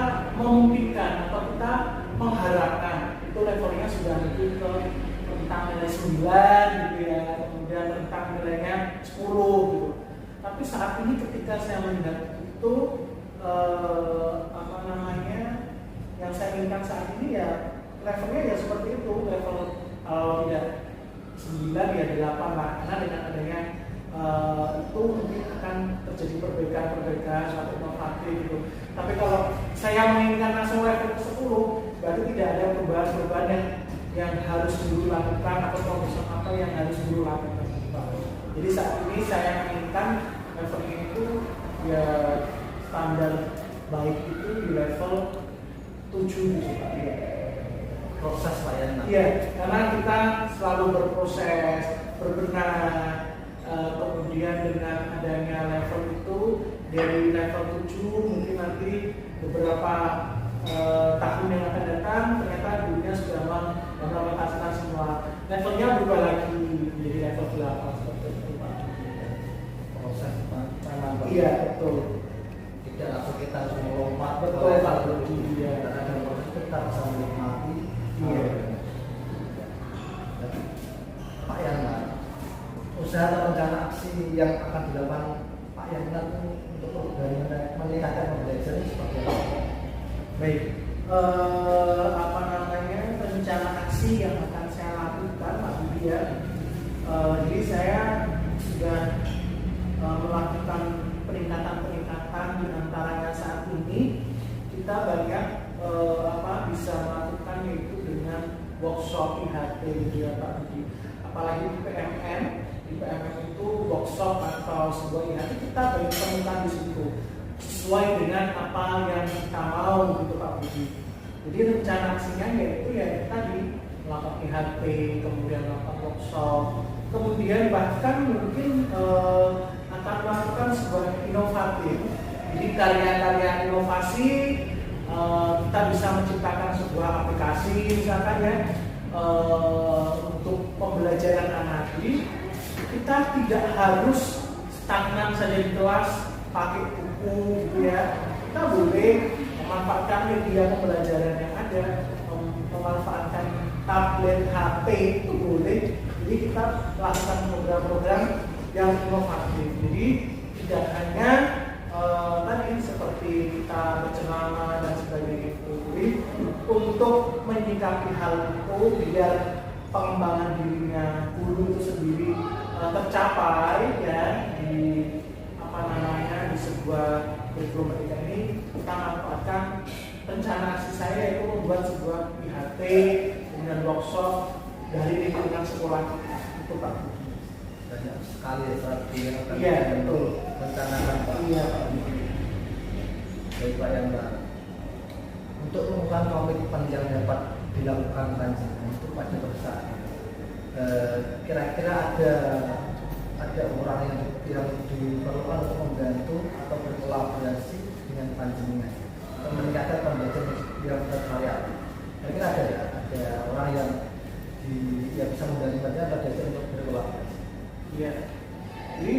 [SPEAKER 4] memungkinkan atau kita mengharapkan itu levelnya sudah lebih ke rentang nilai 9 gitu ya, kemudian rentang nilainya 10 gitu. Tapi saat ini ketika saya melihat itu yang saya inginkan saat ini ya levelnya ya seperti itu, level tidak 9 ya 8 lah, karena dengan adanya itu mungkin akan terjadi perbaikan atau inovatif gitu. Tapi kalau saya menginginkan langsung level ke 10, berarti tidak ada perubahan-perubahan yang harus guru lakukan atau terobosan apa yang harus guru lakukan. Jadi saat ini saya menginginkan levelnya itu ya standar baik itu di level 7 gitu Pak.
[SPEAKER 3] Proses Pak Yanwar.
[SPEAKER 4] Iya, karena kita selalu berproses, berbenah. Kemudian dengan adanya level itu dari level 7 mungkin nanti beberapa tahun yang akan datang ternyata dunia sudah mengimplementasikan semua, levelnya berubah lagi menjadi level 8 seperti itu Pak.
[SPEAKER 3] Proses Pak.
[SPEAKER 4] Iya betul.
[SPEAKER 3] Tidak langsung kita harus melompat
[SPEAKER 4] Betul Pak Budi.
[SPEAKER 3] Iya. Karena dalam proses kita bisa menikmati.
[SPEAKER 4] Iya.
[SPEAKER 3] Pak Yanwar, usaha atau rencana aksi yang akan dilakukan Pak Yanwar untuk meningkatkan pembelajaran seperti apa?
[SPEAKER 4] Baik, rencana aksi yang akan saya lakukan Pak Budi ya. Jadi saya sudah melakukan peningkatan di antaranya saat ini kita banyak bisa melakukan yaitu dengan workshop IHT gitu ya Pak Budi. Apalagi di PMN itu workshop atau sebuah IHT kita banyak temukan di situ sesuai dengan apa yang kita mau gitu Pak Budi. Jadi rencana aksinya yaitu ya tadi melakukan IHT, kemudian melakukan workshop, kemudian bahkan mungkin akan melakukan sebuah inovatif. Jadi karya-karya inovasi kita bisa menciptakan sebuah aplikasi misalkan ya untuk pembelajaran anak. Jadi kita tidak harus stagnan saja di kelas pakai buku gitu ya. Kita boleh memanfaatkan media pembelajaran yang ada, memanfaatkan tablet, HP itu boleh. Jadi kita lakukan program-program yang inovatif. Jadi tidak hanya tadi seperti kita berceramah dan sebagainya itu. Jadi untuk menyikapi hal itu biar pengembangan dirinya guru itu sendiri tercapai ya di di sebuah kurikulum merdeka ini, kita manfaatkan rencana aksi saya yaitu membuat sebuah IHT kemudian workshop dari lingkungan sekolah itu Pak.
[SPEAKER 3] Banyak sekali ya strategi yang akan
[SPEAKER 4] betul
[SPEAKER 3] rencanakan Pak.
[SPEAKER 4] Iya.
[SPEAKER 3] Baik Pak Yanwar, untuk melakukan komitmen yang dapat dilakukan rancangan itu pada perusahaan kira-kira ada orang yang diperlukan untuk membantu atau berkolaborasi dengan panjenengan atau meningkatkan pembelajaran yang bervariatif. Kira-kira ada orang yang bisa membantu panjenengan belajar untuk berkolaborasi.
[SPEAKER 4] Iya. Jadi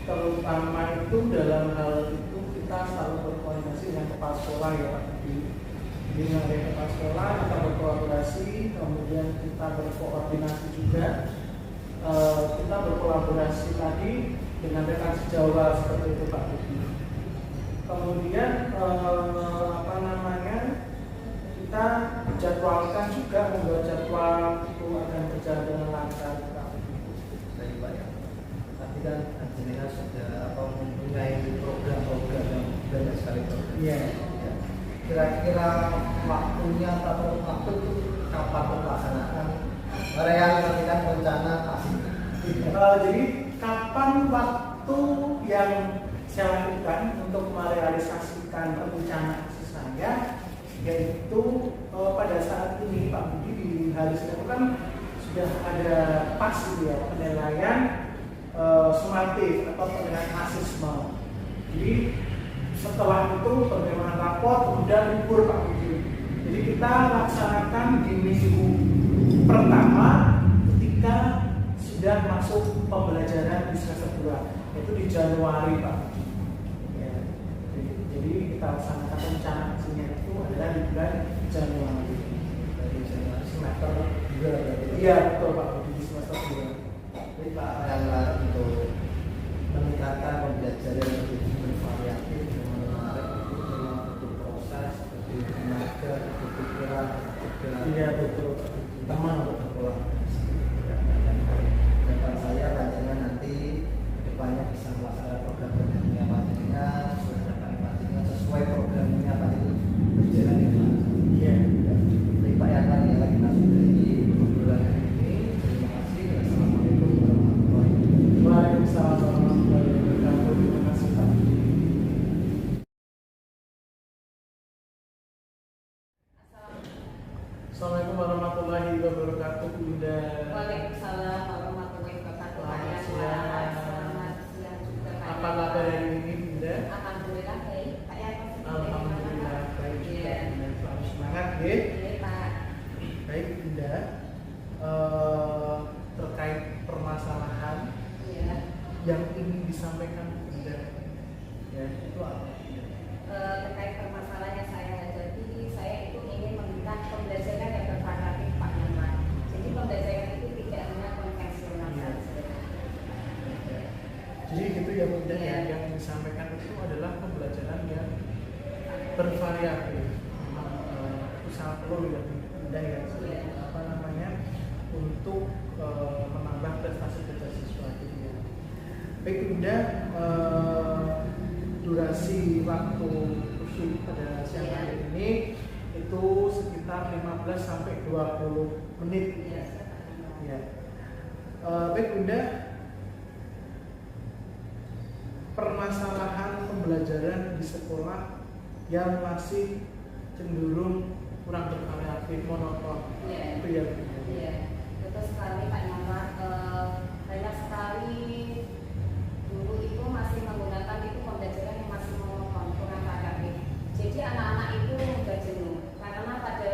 [SPEAKER 4] terutama itu dalam hal itu kita selalu berkoordinasi dengan kepala sekolah ya Pak Budi. Jadi dengan kepala sekolah kita berkolaborasi, kemudian kita berkoordinasi juga. Kita berkolaborasi tadi dengan rekan sejawat seperti itu Pak Budi. Kemudian kita jadwalkan juga, membuat jadwal itu akan berjalan dengan lancar Pak Budi.
[SPEAKER 3] Baik Pak ya. Tapi kan jenengan sudah mempunyai program-program yang banyak sekali program.
[SPEAKER 4] Iya.
[SPEAKER 3] Kira-kira waktunya atau waktu itu kapan pelaksanaan merealisasikan rencana pasti?
[SPEAKER 4] Jadi kapan waktu yang saya lakukan untuk merealisasikan rencana saya, yaitu pada saat ini Pak Budi di hari Senin kan sudah ada pas ya penilaian sumatif atau penilaian asesmen. Jadi setelah itu penerimaan rapor kemudian libur Pak Budi. Jadi kita laksanakan di minggu pertama ketika sudah masuk pembelajaran di semester 2, yaitu di Januari Pak. Ya, jadi kita laksanakan rencana aksinya itu adalah di bulan Januari.
[SPEAKER 3] Dari Januari semester 2 berarti.
[SPEAKER 4] Iya betul Pak, di semester 2.
[SPEAKER 3] Jadi Pak yang untuk meningkatkan pembelajaran yang lebih bervariatif dan menarik itu memang butuh proses, butuh tenaga, butuh pikiran,
[SPEAKER 4] Iya betul.
[SPEAKER 3] teman untuk berkolaborasi. Harapan saya panjenengan nanti kedepannya bisa melaksanakan program-programnya panjenengan, sesuai programnya panjenengan berjalan dengan lancar.
[SPEAKER 4] Iya.
[SPEAKER 3] Baik Pak Yangan yang lagi masuk dari obrolan ini, terima kasih. Assalamualaikum warahmatullahi wabarakatuh.
[SPEAKER 4] Waalaikumsalam warahmatullahi wabarakatuh. Terima kasih Pak. Assalamualaikum warahmatullahi wabarakatuh Bunda.
[SPEAKER 2] Waalaikumsalam warahmatullahi wabarakatuh. Pak
[SPEAKER 4] Selamat
[SPEAKER 2] Yanwar.
[SPEAKER 4] siang.
[SPEAKER 2] Selamat siang juga Pak
[SPEAKER 4] Apa
[SPEAKER 2] Yanwar.
[SPEAKER 4] kabar hari ini Bunda?
[SPEAKER 2] Alhamdulillah baik. Pak Yanwar.
[SPEAKER 4] Alhamdulillah baik juga.
[SPEAKER 2] Iya.
[SPEAKER 4] Bunda. Selalu semangat ya.
[SPEAKER 2] Iya Pak.
[SPEAKER 4] Baik Bunda. Terkait permasalahan
[SPEAKER 2] Iya.
[SPEAKER 4] yang ingin disampaikan Bunda, ya itu apa?
[SPEAKER 2] Terkait permasalahan yang saya hadapi, saya itu ingin meminta pembelajaran yang bervariatif Pak Yanwar. Jadi pembelajaran itu tidak hanya konvensional
[SPEAKER 4] Iya.
[SPEAKER 2] saja.
[SPEAKER 4] Jadi gitu ya Bunda,
[SPEAKER 2] Iya.
[SPEAKER 4] yang disampaikan itu adalah pembelajaran yang bervariatif. Memang usaha perlu ya Bunda ya,
[SPEAKER 2] Iya.
[SPEAKER 4] untuk menambah prestasi siswa gitu ya. Baik Bunda, durasi waktu kursus pada siang
[SPEAKER 2] Iya.
[SPEAKER 4] hari ini itu sekitar 15 sampai 20 menit.
[SPEAKER 2] Iya.
[SPEAKER 4] Ya. Baik Bunda, permasalahan pembelajaran di sekolah yang masih cenderung kurang bervariatif, monoton.
[SPEAKER 2] Iya.
[SPEAKER 4] Itu ya Bunda.
[SPEAKER 2] Iya, betul sekali Pak Yanwar. Banyak sekali guru itu masih menggunakan itu pembelajaran yang masih monoton, kurang variatif. Jadi anak-anak itu mudah jenuh karena pada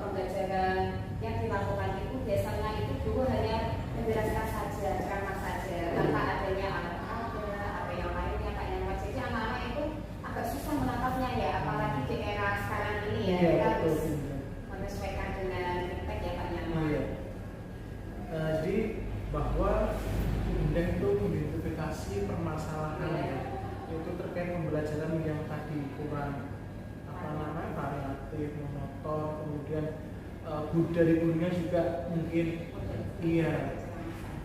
[SPEAKER 2] pembelajaran yang dilakukan itu biasanya itu guru hanya menjelaskan saja, ceramah saja, tanpa adanya apa yang lainnya Pak Yanwar. Jadi anak-anak itu agak susah menangkapnya ya, apalagi di era sekarang ini ya.
[SPEAKER 4] Iya,
[SPEAKER 2] Kita
[SPEAKER 4] betul,
[SPEAKER 2] harus
[SPEAKER 4] Bunda.
[SPEAKER 2] menyesuaikan dengan impact ya Pak Yanwar.
[SPEAKER 4] Iya. Jadi bahwa Bunda itu mengidentifikasi permasalahan
[SPEAKER 2] Iya.
[SPEAKER 4] itu terkait pembelajaran yang tadi kurang variatif, monoton, kemudian dari gurunya juga mungkin iya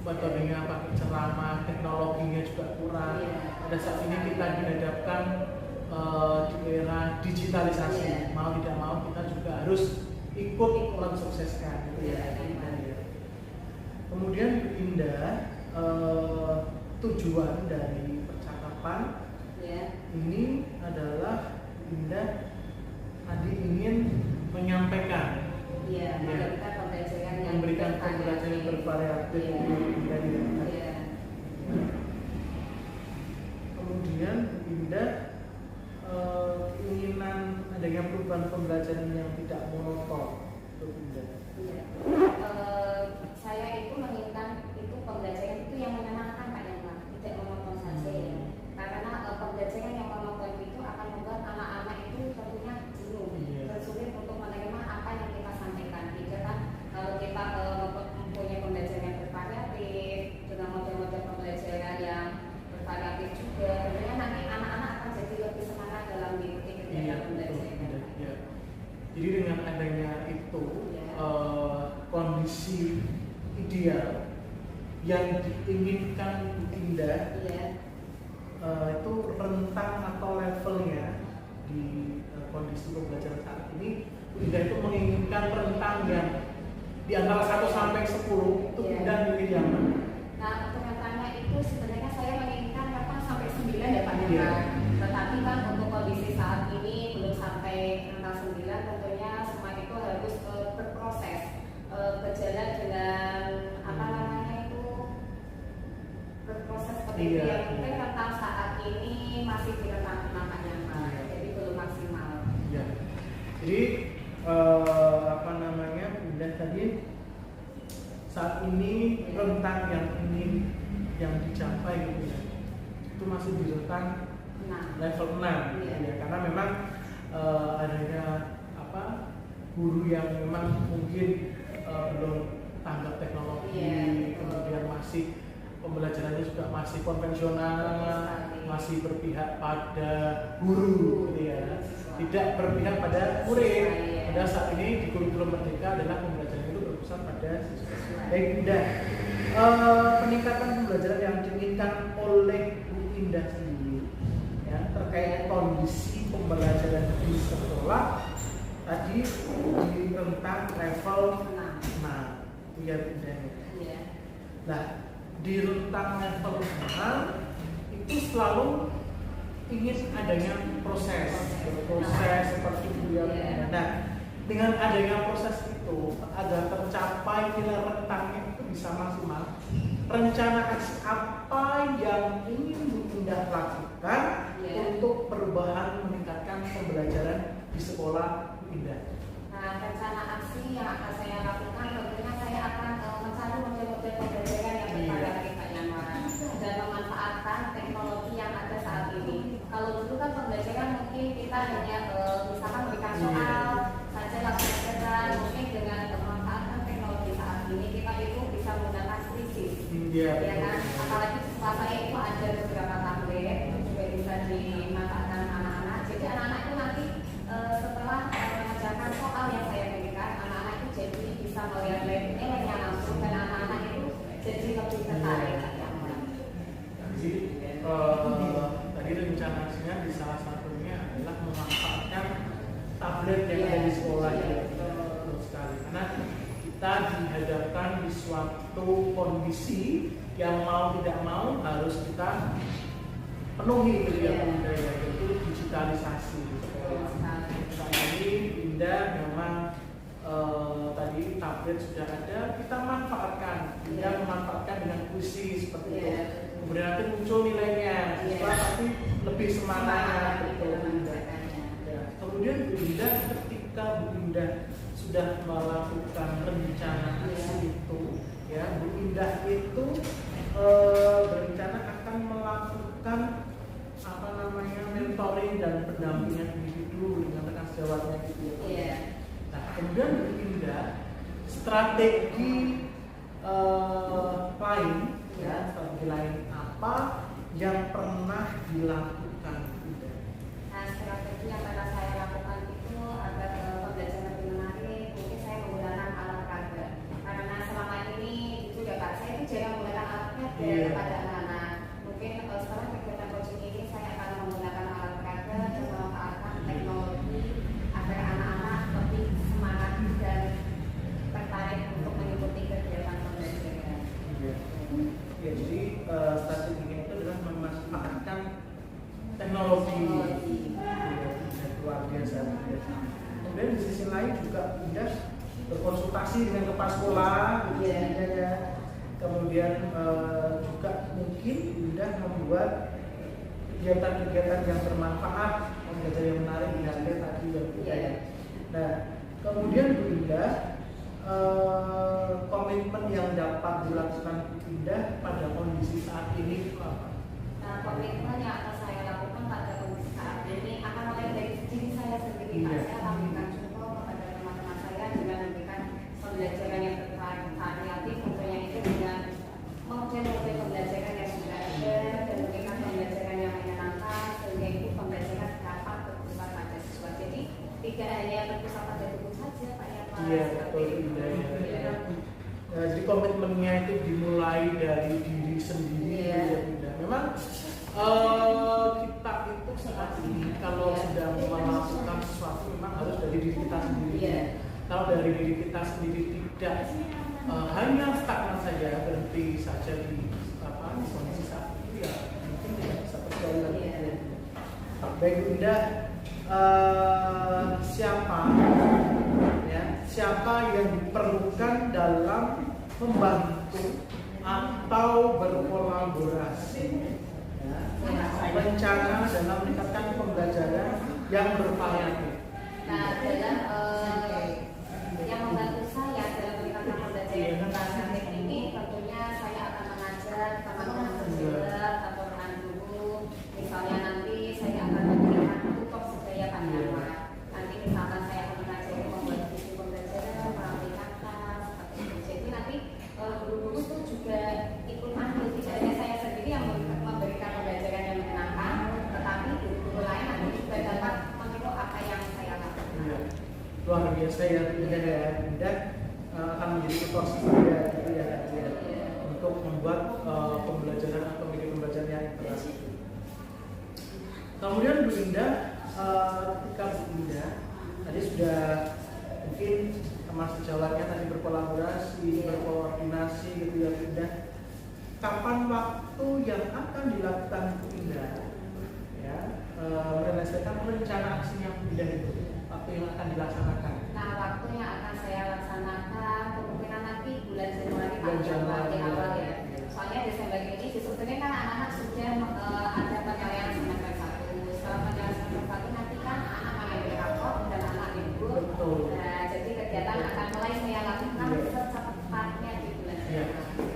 [SPEAKER 4] metodenya pakai ceramah, teknologinya juga kurang.
[SPEAKER 2] Iya.
[SPEAKER 4] Pada saat ini kita dihadapkan di era digitalisasi,
[SPEAKER 2] Iya.
[SPEAKER 4] mau tidak mau kita juga harus ikut mensukseskan gitu ya.
[SPEAKER 2] Iya.
[SPEAKER 4] Kemudian Indah, tujuan dari percakapan
[SPEAKER 2] Ya.
[SPEAKER 4] ini adalah Indah tadi ingin menyampaikan
[SPEAKER 2] Iya,
[SPEAKER 4] ya, variatif
[SPEAKER 2] Iya.
[SPEAKER 4] dari
[SPEAKER 2] Iya.
[SPEAKER 4] kemudian pindah keinginan adanya perubahan pembelajaran yang tidak monoton itu pindah.
[SPEAKER 2] Iya. Saya itu menginginkan itu pembelajaran itu yang menyenangkan Pak Yanwar, tidak monoton saja ya. Karena pembelajaran yang monoton itu akan membuat anak-anak itu tentunya jenuh,
[SPEAKER 4] Iya.
[SPEAKER 2] sulit untuk menerima apa yang kita sampaikan. Jadi kan kalau kita mempunyai pembelajaran yang bervariatif dengan model-model pembelajaran yang bervariatif juga, tentunya nanti anak-anak akan jadi lebih semangat dalam mengikuti kegiatan pembelajaran.
[SPEAKER 4] Iya. Jadi dengan adanya itu kondisi ideal yang diinginkan Bu Indah
[SPEAKER 2] Iya.
[SPEAKER 4] itu rentang atau levelnya di kondisi pembelajaran saat ini, Bu Indah itu menginginkan rentang yang di antara 1 sampai 10 itu Bu
[SPEAKER 2] Iya.
[SPEAKER 4] Indah milih yang mana?
[SPEAKER 2] Nah, untuk katanya itu sebenarnya saya menginginkan 8 sampai 9 ya Pak
[SPEAKER 4] Iya.
[SPEAKER 2] Yanwar. Tetapi kan untuk kondisi saat ini belum sampai angka 9, tentunya semua itu harus berproses, berjalan dengan apa namanya itu berproses seperti itu.
[SPEAKER 4] Iya.
[SPEAKER 2] Yang penting tentang saat ini masih di rentang namanya Pak,
[SPEAKER 4] Iya.
[SPEAKER 2] jadi belum maksimal.
[SPEAKER 4] Ya. Jadi apa namanya Bu Indah tadi saat ini rentang yang ingin yang dicapai gitu ya, itu masih di rentang
[SPEAKER 2] Nah,
[SPEAKER 4] level 6
[SPEAKER 2] Iya.
[SPEAKER 4] ya, karena memang adanya apa guru yang memang mungkin belum tanggap teknologi,
[SPEAKER 2] Iya.
[SPEAKER 4] kemudian masih pembelajarannya juga masih konvensional, masih berpihak pada guru gitu ya, tidak berpihak pada murid. Pada saat ini di kurikulum Merdeka adalah pembelajaran itu berpusat pada siswa. Baik, Indah. Peningkatan pembelajaran yang diinginkan oleh Bu Indah sendiri ya, terkait kondisi pembelajaran di sekolah tadi di rentang level 6 itu ya Bu Indah.
[SPEAKER 2] iya.
[SPEAKER 4] Nah, di rentang level 6 itu selalu ingin adanya proses seperti Bu yang
[SPEAKER 2] Iya.
[SPEAKER 4] nah, dengan adanya proses itu agar tercapai nilai rentangnya itu bisa maksimal, rencana aksi apa yang ingin Bu Indah lakukan
[SPEAKER 2] Iya.
[SPEAKER 4] untuk perubahan meningkatkan pembelajaran di sekolah Bu Indah?
[SPEAKER 2] Nah, rencana aksi yang akan saya lakukan tentunya saya akan mencari model-model pembelajaran yang bervariatif Pak Yanwar dan memanfaatkan teknologi yang ada saat ini. Kalau dulu kan pembelajaran mungkin kita hanya misalkan berikan soal saja langsung kerjakan, mungkin dengan memanfaatkan teknologi saat ini kita itu bisa menggunakan krisis.
[SPEAKER 4] Iya.
[SPEAKER 2] Ya kan, apalagi sekolah saya itu ada beberapa tablet juga bisa dimanfaatkan anak-anak. Jadi anak-anak itu nanti setelah mengerjakan soal yang saya berikan, anak-anak itu jadi bisa melihat nilainya langsung dan anak-anak itu jadi lebih tertarik.
[SPEAKER 4] Jadi tadi rencananya di salah satunya adalah memanfaatkan tablet yang ada di sekolah ya. Betul sekali, karena kita dihadapkan di suatu kondisi yang mau tidak mau harus kita penuhi gitu ya, yaitu digitalisasi. Saat ini Indah memang tadi tablet sudah ada, kita manfaatkan, Indah memanfaatkan dengan puisi seperti itu. Kemudian nanti muncul nilainya, siswa pasti lebih semangat betul Bu Indah. Ya. Kemudian Bu Indah ketika Bu Indah sudah melakukan rencana aksi itu, ya Bu Indah itu berencana akan melakukan apa namanya mentoring dan pendampingan individu dengan rekan sejawatnya gitu ya.
[SPEAKER 2] Iya.
[SPEAKER 4] Nah, kemudian Bu Indah strategi lain ya, strategi lain apa yang pernah dilakukan Bu Indah?
[SPEAKER 2] Nah, strategi yang pernah saya lakukan itu agar pembelajaran lebih menarik, mungkin saya menggunakan alat peraga. Karena selama ini itu ya Pak, saya itu jarang menggunakan alat peraga kepada anak-anak. Mungkin setelah kegiatan coaching ini saya akan menggunakan alat peraga dan memanfaatkan teknologi agar anak-anak lebih semangat dan tertarik untuk mengikuti kegiatan pembelajaran.
[SPEAKER 4] Ya, jadi strateginya itu adalah memanfaatkan teknologi. Ya, luar biasa. Kemudian di sisi lain juga Indah berkonsultasi dengan kepala sekolah, gitu ya.
[SPEAKER 1] kemudian juga mungkin Bunda membuat kegiatan-kegiatan yang bermanfaat, pembelajaran yang menarik di HT tadi ya Bunda. Nah, kemudian Bunda komitmen yang dapat dilakukan Bunda pada kondisi saat ini itu apa?
[SPEAKER 2] Nah, komitmen yang akan saya lakukan pada kondisi saat ini akan mulai dari diri saya sendiri. Saya akan memberikan contoh kepada teman-teman saya dengan memberikan pembelajaran yang bervariatif, tentunya itu dengan model-model pembelajaran yang sudah ada dan memberikan pembelajaran yang menyenangkan sehingga itu pembelajaran dapat berpusat pada siswa. Jadi tidak hanya berpusat pada guru saja, Pak ya Pak.
[SPEAKER 1] Iya, betul. Jadi komitmennya itu dimulai dari diri sendiri ya Bunda. Memang kita itu saat ini kalau sedang melakukan sesuatu memang harus dari diri kita sendiri. Kalau dari diri kita sendiri tidak hanya stagnan saja, berhenti saja di kondisi saat itu ya mungkin tidak bisa berjalan. Baik Bunda, siapa yang diperlukan dalam membantu atau berkolaborasi rencana dalam meningkatkan pembelajaran yang bervariatif.
[SPEAKER 2] Nah, dalam yang membantu saya dalam meningkatkan pembelajaran yang bervariatif ini tentunya saya akan mengajar teman-teman sejauh atau teman guru. Misalnya nanti saya akan memberikan tutor sebaya panjang. Nanti misalkan saya akan mengajari membuat buku pembelajaran, merapikan tas, jadi nanti guru-guru itu juga ikut andil. Tidak hanya saya sendiri yang memberikan pembelajaran yang menyenangkan, tetapi guru-guru lain nanti juga dapat meniru apa yang saya lakukan.
[SPEAKER 1] Luar biasa ya Bunda, akan menjadi tutor saya gitu ya untuk membuat pembelajaran atau media pembelajaran yang interaktif. Kemudian Bunda, ketika Bunda tadi sudah mungkin termasuk jalannya tadi berkolaborasi, berkoordinasi gitu ya Bunda. Kapan waktu yang akan dilakukan Bunda ya menyelesaikan rencana aksinya Bunda itu, waktu yang akan dilaksanakan?
[SPEAKER 2] Nah, waktu yang akan saya laksanakan kemungkinan nanti bulan Januari
[SPEAKER 1] Januari
[SPEAKER 2] awal ya. Soalnya Desember ini sebetulnya kan anak-anak sudah ada penilaian semester 1. Setelah penilaian semester 1 nanti kan anak mengambil rapor dan anak libur.
[SPEAKER 1] Betul.
[SPEAKER 2] Nah, jadi kegiatan akan mulai saya lakukan secepatnya di bulan Januari.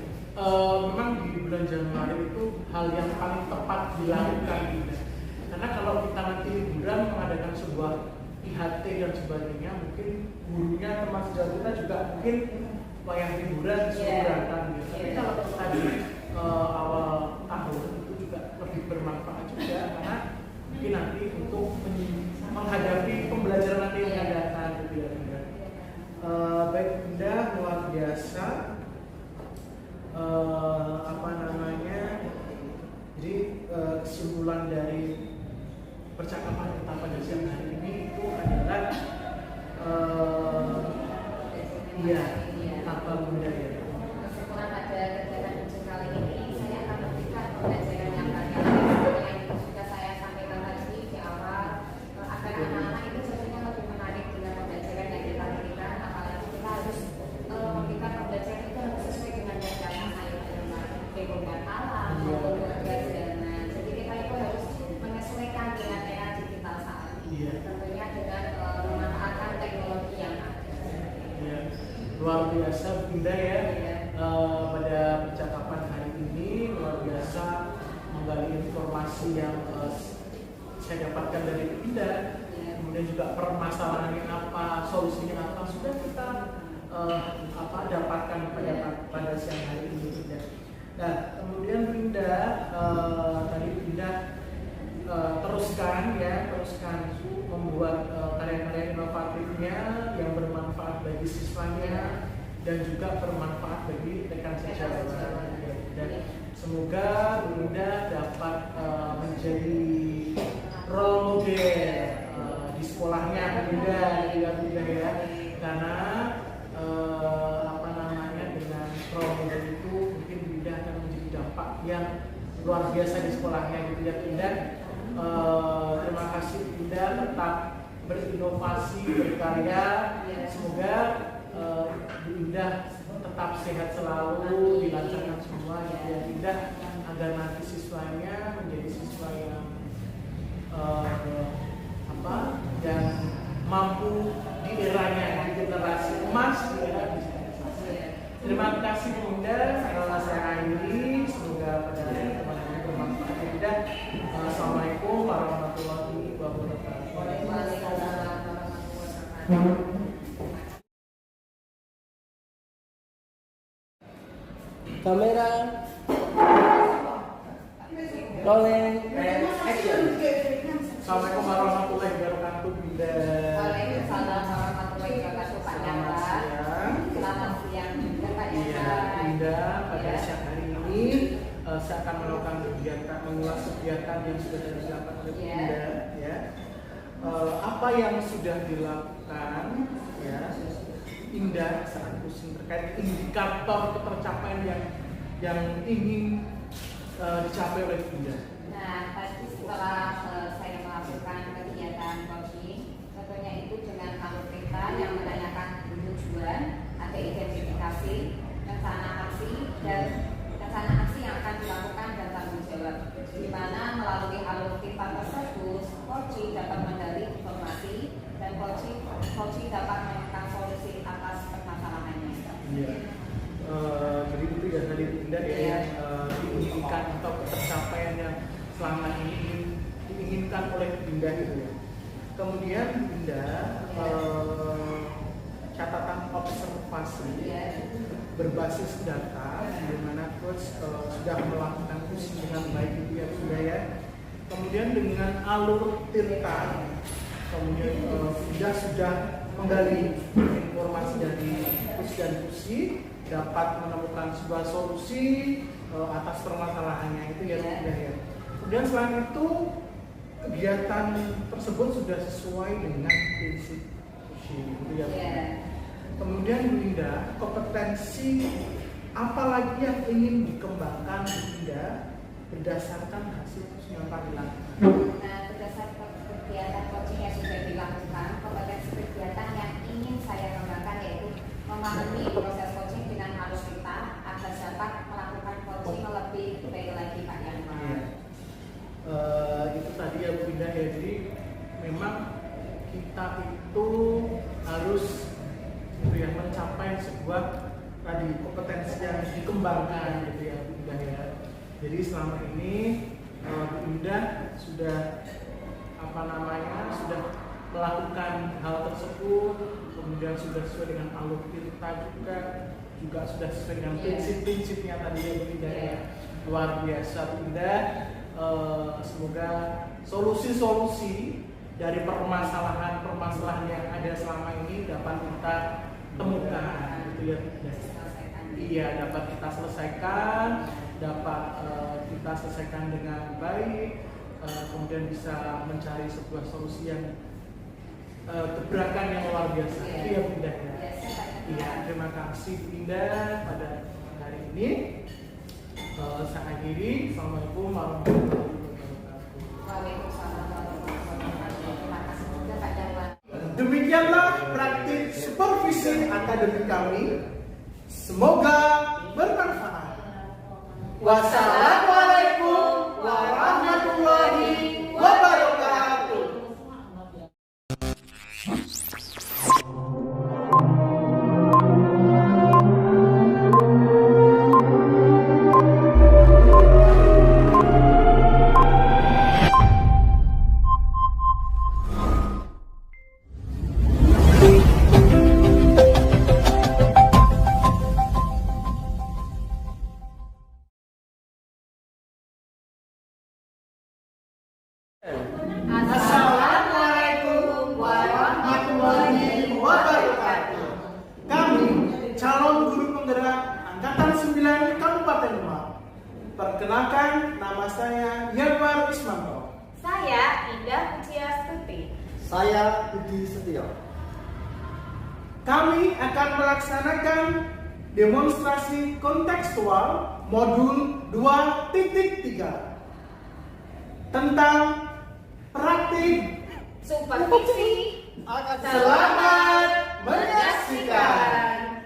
[SPEAKER 1] Memang di bulan Januari itu hal yang paling tepat dilakukan Bunda. Karena kalau kita nanti liburan mengadakan sebuah IHT dan sebagainya, mungkin gurunya teman sejauh kita juga mungkin wayang liburan sebulan gitu. Tapi kalau tadi awal tahun itu juga lebih bermanfaat juga karena mungkin nanti untuk menghadapi pembelajaran nanti yang akan datang gitu ya Bunda. Baik Bunda, luar biasa. Jadi kesimpulan dari percakapan kita pada siang hari ini itu adalah apa Bunda ya?
[SPEAKER 2] Kesimpulan pada kegiatan ujian kali ini saya akan memberikan pembelajaran yang variatif yang sudah saya sampaikan tadi di awal agar anak-anak itu sebenarnya lebih menarik dengan pembelajaran yang kita berikan, apalagi kita harus memberikan pembelajaran itu harus sesuai dengan kegiatan lingkungan alam maupun kegiatan. Jadi kita itu harus menyesuaikan dengan era digital saat ini. Tentunya dengan memanfaatkan teknologi yang ada.
[SPEAKER 1] Luar biasa Bunda ya. Pada percakapan hari ini luar biasa menggali informasi yang saya dapatkan dari Bunda. Kemudian juga permasalahannya apa, solusinya apa sudah kita dapatkan pada siang hari ini Bunda. Nah, kemudian Bunda tadi Bunda teruskan membuat karya-karya inovatifnya yang bermanfaat bagi siswanya dan juga bermanfaat bagi rekan sejawat. Dan semoga Bunda dapat menjadi role model di sekolahnya Bunda ya, karena dengan role model itu mungkin Bunda akan menjadi dampak yang luar biasa di sekolahnya gitu ya Bunda. Terima kasih Bunda, tetap berinovasi, berkarya. Semoga Bunda
[SPEAKER 4] tetap sehat selalu, dilancarkan semua gitu ya, Indah, agar nanti siswanya menjadi siswa yang yang mampu di eranya, di generasi emas, di era digitalisasi. Terima kasih Bunda, saya akhiri, semoga pada teman-teman bermanfaat. Bunda, assalamualaikum warahmatullahi wabarakatuh.
[SPEAKER 2] Waalaikumsalam warahmatullahi wabarakatuh.
[SPEAKER 3] Kamera, rolling, action.
[SPEAKER 4] Assalamualaikum warahmatullahi wabarakatuh, Bunda.
[SPEAKER 2] Waalaikumsalam warahmatullahi wabarakatuh, Pak
[SPEAKER 4] Selamat
[SPEAKER 2] Yanwar.
[SPEAKER 4] siang.
[SPEAKER 2] Selamat siang juga Pak
[SPEAKER 4] Iya,
[SPEAKER 2] Yanwar.
[SPEAKER 4] Bunda, pada
[SPEAKER 2] Ya.
[SPEAKER 4] siang hari ini saya akan melakukan kegiatan, mengulas kegiatan yang sudah dilakukan oleh
[SPEAKER 2] Ya.
[SPEAKER 4] Bunda, ya. Apa yang sudah dilakukan, ya, Indah sangat pusing terkait indikator ketercapaian yang ingin dicapai oleh Bunda.
[SPEAKER 2] Nah, tadi setelah saya melakukan kegiatan coaching, tentunya itu dengan alur kita yang menanyakan tujuan, ada identifikasi, rencana aksi, dan rencana aksi yang akan dilakukan dan tanggung jawab. Di mana melalui alur kita tersebut, coaching dapat menggali informasi dan coaching dapat menemukan solusi atas permasalahannya.
[SPEAKER 4] Iya. Jadi itu ya tadi Bunda ya, yang diinginkan atau pencapaian yang selama ini diinginkan oleh Bunda itu ya. Kemudian Bunda catatan observasi berbasis data, di mana coach sudah melakukan uji dengan baik itu ya Bunda ya. Kemudian dengan alur tirta, kemudian Bunda sudah menggali informasi dari coach dan uji, dapat menemukan sebuah solusi atas permasalahannya itu ya Bunda ya. Kemudian selain itu kegiatan tersebut sudah sesuai dengan prinsip uji gitu ya. Kemudian Bunda, kompetensi apa lagi yang ingin dikembangkan Bunda berdasarkan hasil yang telah dilakukan?
[SPEAKER 2] Nah, berdasarkan kegiatan coaching yang sudah dilakukan, kompetensi kegiatan yang ingin saya kembangkan yaitu memahami proses coaching dengan alur kita agar dapat melakukan coaching lebih baik lagi Pak Yanwar.
[SPEAKER 4] Iya. Itu tadi ya Bunda ya, jadi memang kita itu harus gitu ya, mencapai sebuah tadi kompetensi yang dikembangkan gitu ya Bunda ya. Jadi selama ini Bunda sudah sudah melakukan hal tersebut, kemudian sudah sesuai dengan alur kita juga sudah sesuai dengan prinsip-prinsipnya tadi ya Bunda ya. Luar biasa Bunda. Semoga solusi-solusi dari permasalahan yang ada selama ini dapat kita temukan gitu ya. Iya, dapat kita selesaikan, dengan baik, kemudian bisa mencari sebuah solusi yang gebrakan yang luar biasa. Itu ya Bunda ya. Iya, terima kasih Bunda pada hari ini. Saya akhiri. Assalamualaikum warahmatullahi wabarakatuh.
[SPEAKER 2] Waalaikumsalam warahmatullahi wabarakatuh. Terima kasih juga Pak Yanwar.
[SPEAKER 4] Demikianlah praktik supervisi akademik kami. Semoga bermanfaat. Wassalamualaikum warahmatullahi wabarakatuh. Assalamualaikum warahmatullahi wabarakatuh. Kami calon guru penggerak Angkatan 9 Kabupaten Demak. Perkenalkan, nama saya Yanwar Ismanto.
[SPEAKER 2] Saya Indah Pujiastuti.
[SPEAKER 3] Saya Budi Setio.
[SPEAKER 4] Kami akan melaksanakan demonstrasi kontekstual modul 2.3 tentang praktik
[SPEAKER 2] Supervisi.
[SPEAKER 4] Selamat menyaksikan.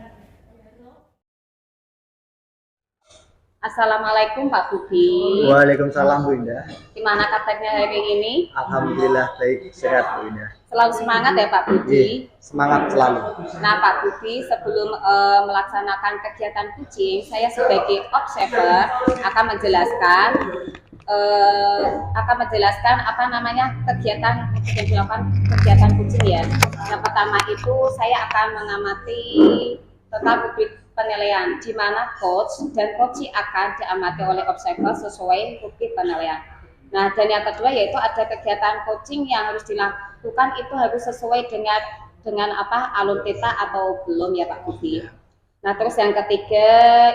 [SPEAKER 2] Assalamualaikum Pak Budi.
[SPEAKER 3] Waalaikumsalam Bu Indah.
[SPEAKER 2] Gimana kabarnya hari ini?
[SPEAKER 3] Alhamdulillah baik, sehat Bu Indah.
[SPEAKER 2] Selalu semangat ya Pak Budi.
[SPEAKER 3] Semangat selalu.
[SPEAKER 2] Nah Pak Budi, sebelum melaksanakan kegiatan kucing, saya sebagai observer akan menjelaskan apa namanya kegiatan yang dilakukan kegiatan kucing ya. Yang pertama itu saya akan mengamati tentang rubrik penilaian, di mana coach dan coachee akan diamati oleh observer sesuai rubrik penilaian. Nah, dan yang kedua yaitu ada kegiatan coaching yang harus dilakukan itu harus sesuai dengan apa alur theta atau belum ya Pak Budi. Nah, terus yang ketiga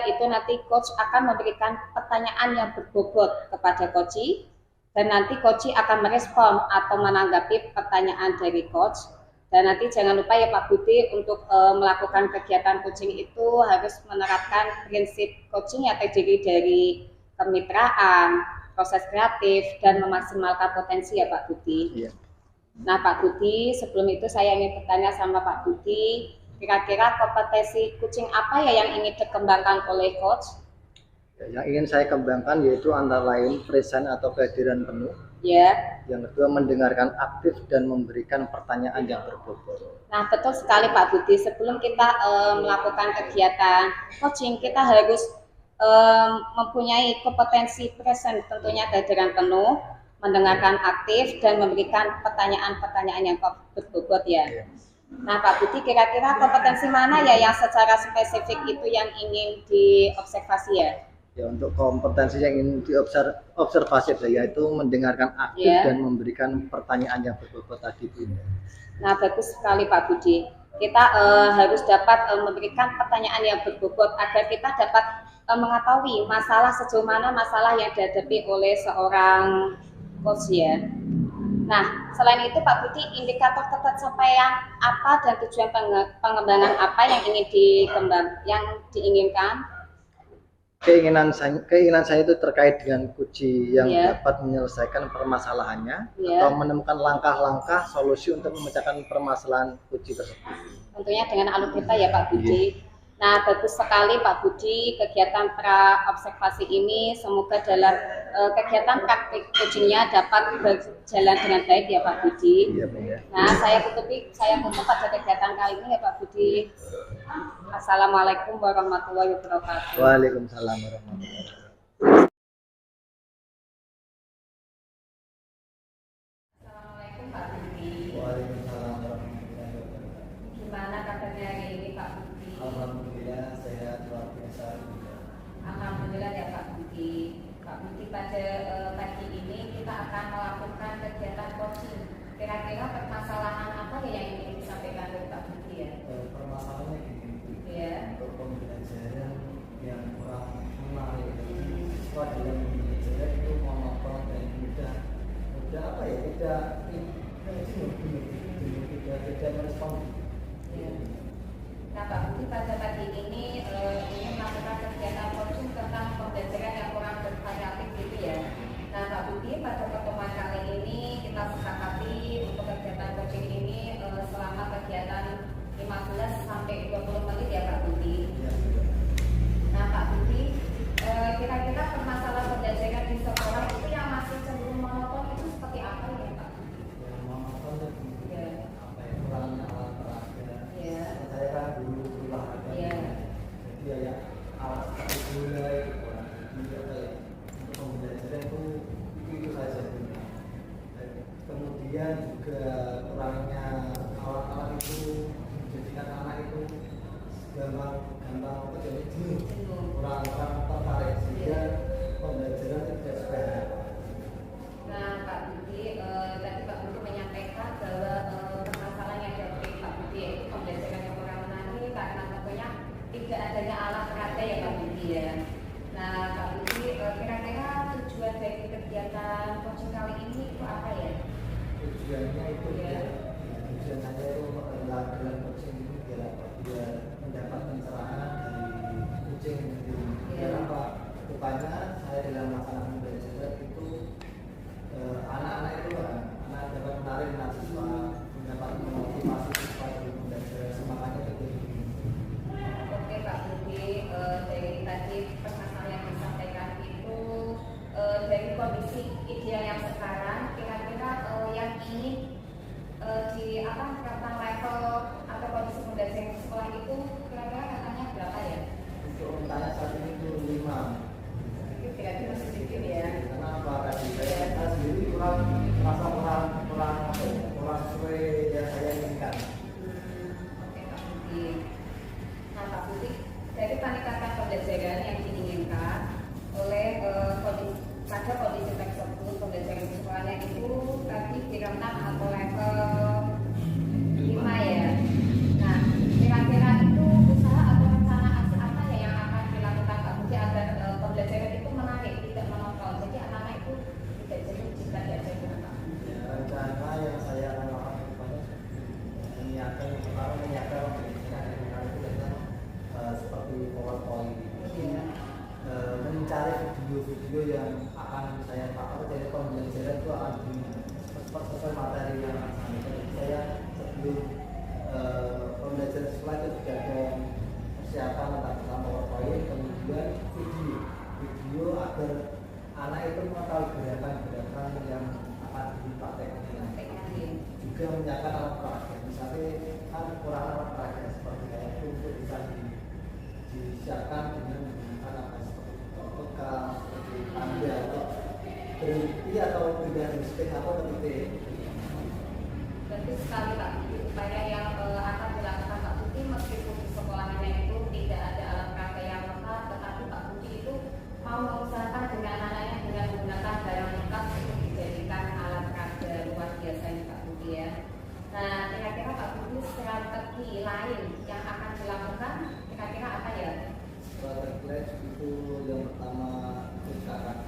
[SPEAKER 2] itu nanti coach akan memberikan pertanyaan yang berbobot kepada coachee dan nanti coachee akan merespon atau menanggapi pertanyaan dari coach. Dan nanti jangan lupa ya Pak Budi untuk melakukan kegiatan coaching itu harus menerapkan prinsip coaching yang terdiri dari kemitraan, proses kreatif, dan memaksimalkan potensi ya Pak Budi.
[SPEAKER 3] Iya.
[SPEAKER 2] Nah Pak Budi, sebelum itu saya ingin bertanya sama Pak Budi, kira-kira kompetensi kucing apa ya yang ingin dikembangkan oleh coach?
[SPEAKER 3] Yang ingin saya kembangkan yaitu antara lain present atau kehadiran penuh.
[SPEAKER 2] Ya.
[SPEAKER 3] Yang kedua mendengarkan aktif dan memberikan pertanyaan yang berbobot.
[SPEAKER 2] Nah betul sekali Pak Budi. Sebelum kita melakukan kegiatan coaching, kita harus mempunyai kompetensi present, tentunya kehadiran penuh, mendengarkan aktif dan memberikan pertanyaan-pertanyaan yang berbobot ya. Nah Pak Budi, kira-kira kompetensi mana ya yang secara spesifik itu yang ingin diobservasi ya?
[SPEAKER 3] Ya, untuk kompetensi yang ingin diobservasi yaitu mendengarkan aktif dan memberikan pertanyaan yang berbobot tadi Bu.
[SPEAKER 2] Nah bagus sekali Pak Budi. Kita harus dapat memberikan pertanyaan yang berbobot agar kita dapat mengetahui masalah sejauh mana masalah yang dihadapi oleh seorang coach ya. Nah selain itu Pak Budi, indikator pencapaian apa dan tujuan pengembangan apa yang diinginkan?
[SPEAKER 3] Keinginan saya itu terkait dengan kucing yang dapat menyelesaikan permasalahannya atau menemukan langkah-langkah solusi untuk memecahkan permasalahan kucing tersebut.
[SPEAKER 2] Tentunya dengan alur theta ya Pak Budi. Nah bagus sekali Pak Budi kegiatan pra observasi ini, semoga dalam kegiatan praktik kucingnya dapat berjalan dengan baik ya Pak Budi. Nah saya tutup pada kegiatan kali ini ya Pak Budi. Assalamualaikum warahmatullahi wabarakatuh.
[SPEAKER 3] Waalaikumsalam warahmatullahi wabarakatuh.
[SPEAKER 2] Assalamualaikum Pak Budi.
[SPEAKER 3] Waalaikumsalam warahmatullahi wabarakatuh.
[SPEAKER 2] Gimana kabarnya hari ini Pak Budi?
[SPEAKER 3] Alhamdulillah sehat luar biasa.
[SPEAKER 2] Alhamdulillah ya Pak Budi. Pak Budi, pada pagi ini kita akan melakukan kegiatan coaching. Kira-kira permasalahan apa ya yang ingin disampaikan oleh Pak Budi ya?
[SPEAKER 3] Permasalahannya gini. Untuk pembelajaran yang kurang menarik, siswa dalam pembelajaran itu monoton dan mudah apa ya, tidak merespon.
[SPEAKER 2] Nah Pak Budi, pada pagi ini ingin melakukan kegiatan coaching tentang pembelajaran yang kurang bervariatif gitu ya. Nah Pak Budi, pada pertemuan kali ini kita sepakati untuk kegiatan coaching ini selama kegiatan 15 sampai 20 menit ya Pak Budi. Nah Pak Budi, kira-kira permasalahan pembelajaran di sekolah itu yang masih cenderung monoton itu seperti apa ya Pak Budi?
[SPEAKER 3] Yang monoton itu apa ya, kurangnya alat peraga. Saya kan dulu olahraga. Jadi ya alat seperti bola itu kurang. Jadi apa ya, untuk pembelajaran itu saja. Kemudian juga kurangnya alat-alat itu menjadikan anak itu gampang jadi jenuh, kurang tertarik sehingga pembelajaran tidak sepenuhnya.
[SPEAKER 2] Nah Pak Budi, tadi Pak Budi menyampaikan bahwa permasalahan yang dihadapi Pak Budi yaitu pembelajaran yang kurang menarik karena tentunya tidak adanya alat peraga ya Pak Budi ya. Nah Pak Budi, kira-kira tujuan dari kegiatan coaching kali ini itu apa ya?
[SPEAKER 3] Tujuannya itu tujuan saya itu adalah dalam coaching ini biar mendapat pencerahan dari kucing sendiri. Biar apa? Rupanya saya dalam melaksanakan pembelajaran itu anak-anak itu anak dapat menarik mahasiswa, mendapat memotivasi siswa dari pembelajaran, semangatnya betul.
[SPEAKER 2] Oke Pak Budi, dari tadi permasalahan yang disampaikan itu kira-kira katanya berapa ya?
[SPEAKER 3] Untuk rentangnya saat ini itu 5.
[SPEAKER 2] Itu berarti masih sedikit ya.
[SPEAKER 3] Karena apa tadi saya sendiri kurang merasa kurang sesuai yang saya inginkan.
[SPEAKER 2] Oke Pak Budi. Nah Pak Budi, dari peningkatan pembelajaran yang diinginkan oleh pada kondisi tersebut pembelajaran visualnya itu tadi di renang atau level 5 ya. Nah, kira-kira itu usaha atau rencana apa ya yang akan dilakukan Pak Budi agar pembelajaran itu menarik, tidak monoton. Jadi anak-anak itu tidak jenuh jika diajar dengan Pak Budi.
[SPEAKER 3] Ya, rencana yang saya akan lakukan kedepannya menyiapkan pembelajaran itu dengan seperti PowerPoint.
[SPEAKER 2] Iya.
[SPEAKER 3] Mencari video-video yang akan saya pakai dari pembelajaran itu akan sesuai materi yang akan saya sampaikan. Jadi saya sebelum pembelajaran sekolah itu juga ada persiapan tentang PowerPoint, kemudian video agar anak itu mengetahui gerakan-gerakan yang akan dipraktekkan. Juga menyiapkan alat peraga. Misalnya kan kurang alat peraga seperti kayak itu untuk bisa disiapkan dengan menggunakan apa seperti bekal, seperti tanda atau berhenti atau tidak mistake atau titik.
[SPEAKER 2] Berarti sekali Pak Budi, upaya yang akan dilakukan Pak Budi meskipun di sekolahannya itu tidak ada alat peraga yang lengkap, tetapi Pak Budi itu mau mengusahakan dengan anaknya dengan menggunakan barang lengkap untuk dijadikan alat peraga. Luar biasa ini Pak Budi ya. Nah, kira-kira Pak Budi strategi lain yang akan dilakukan kira-kira apa ya?
[SPEAKER 3] Strategi itu yang pertama sekarang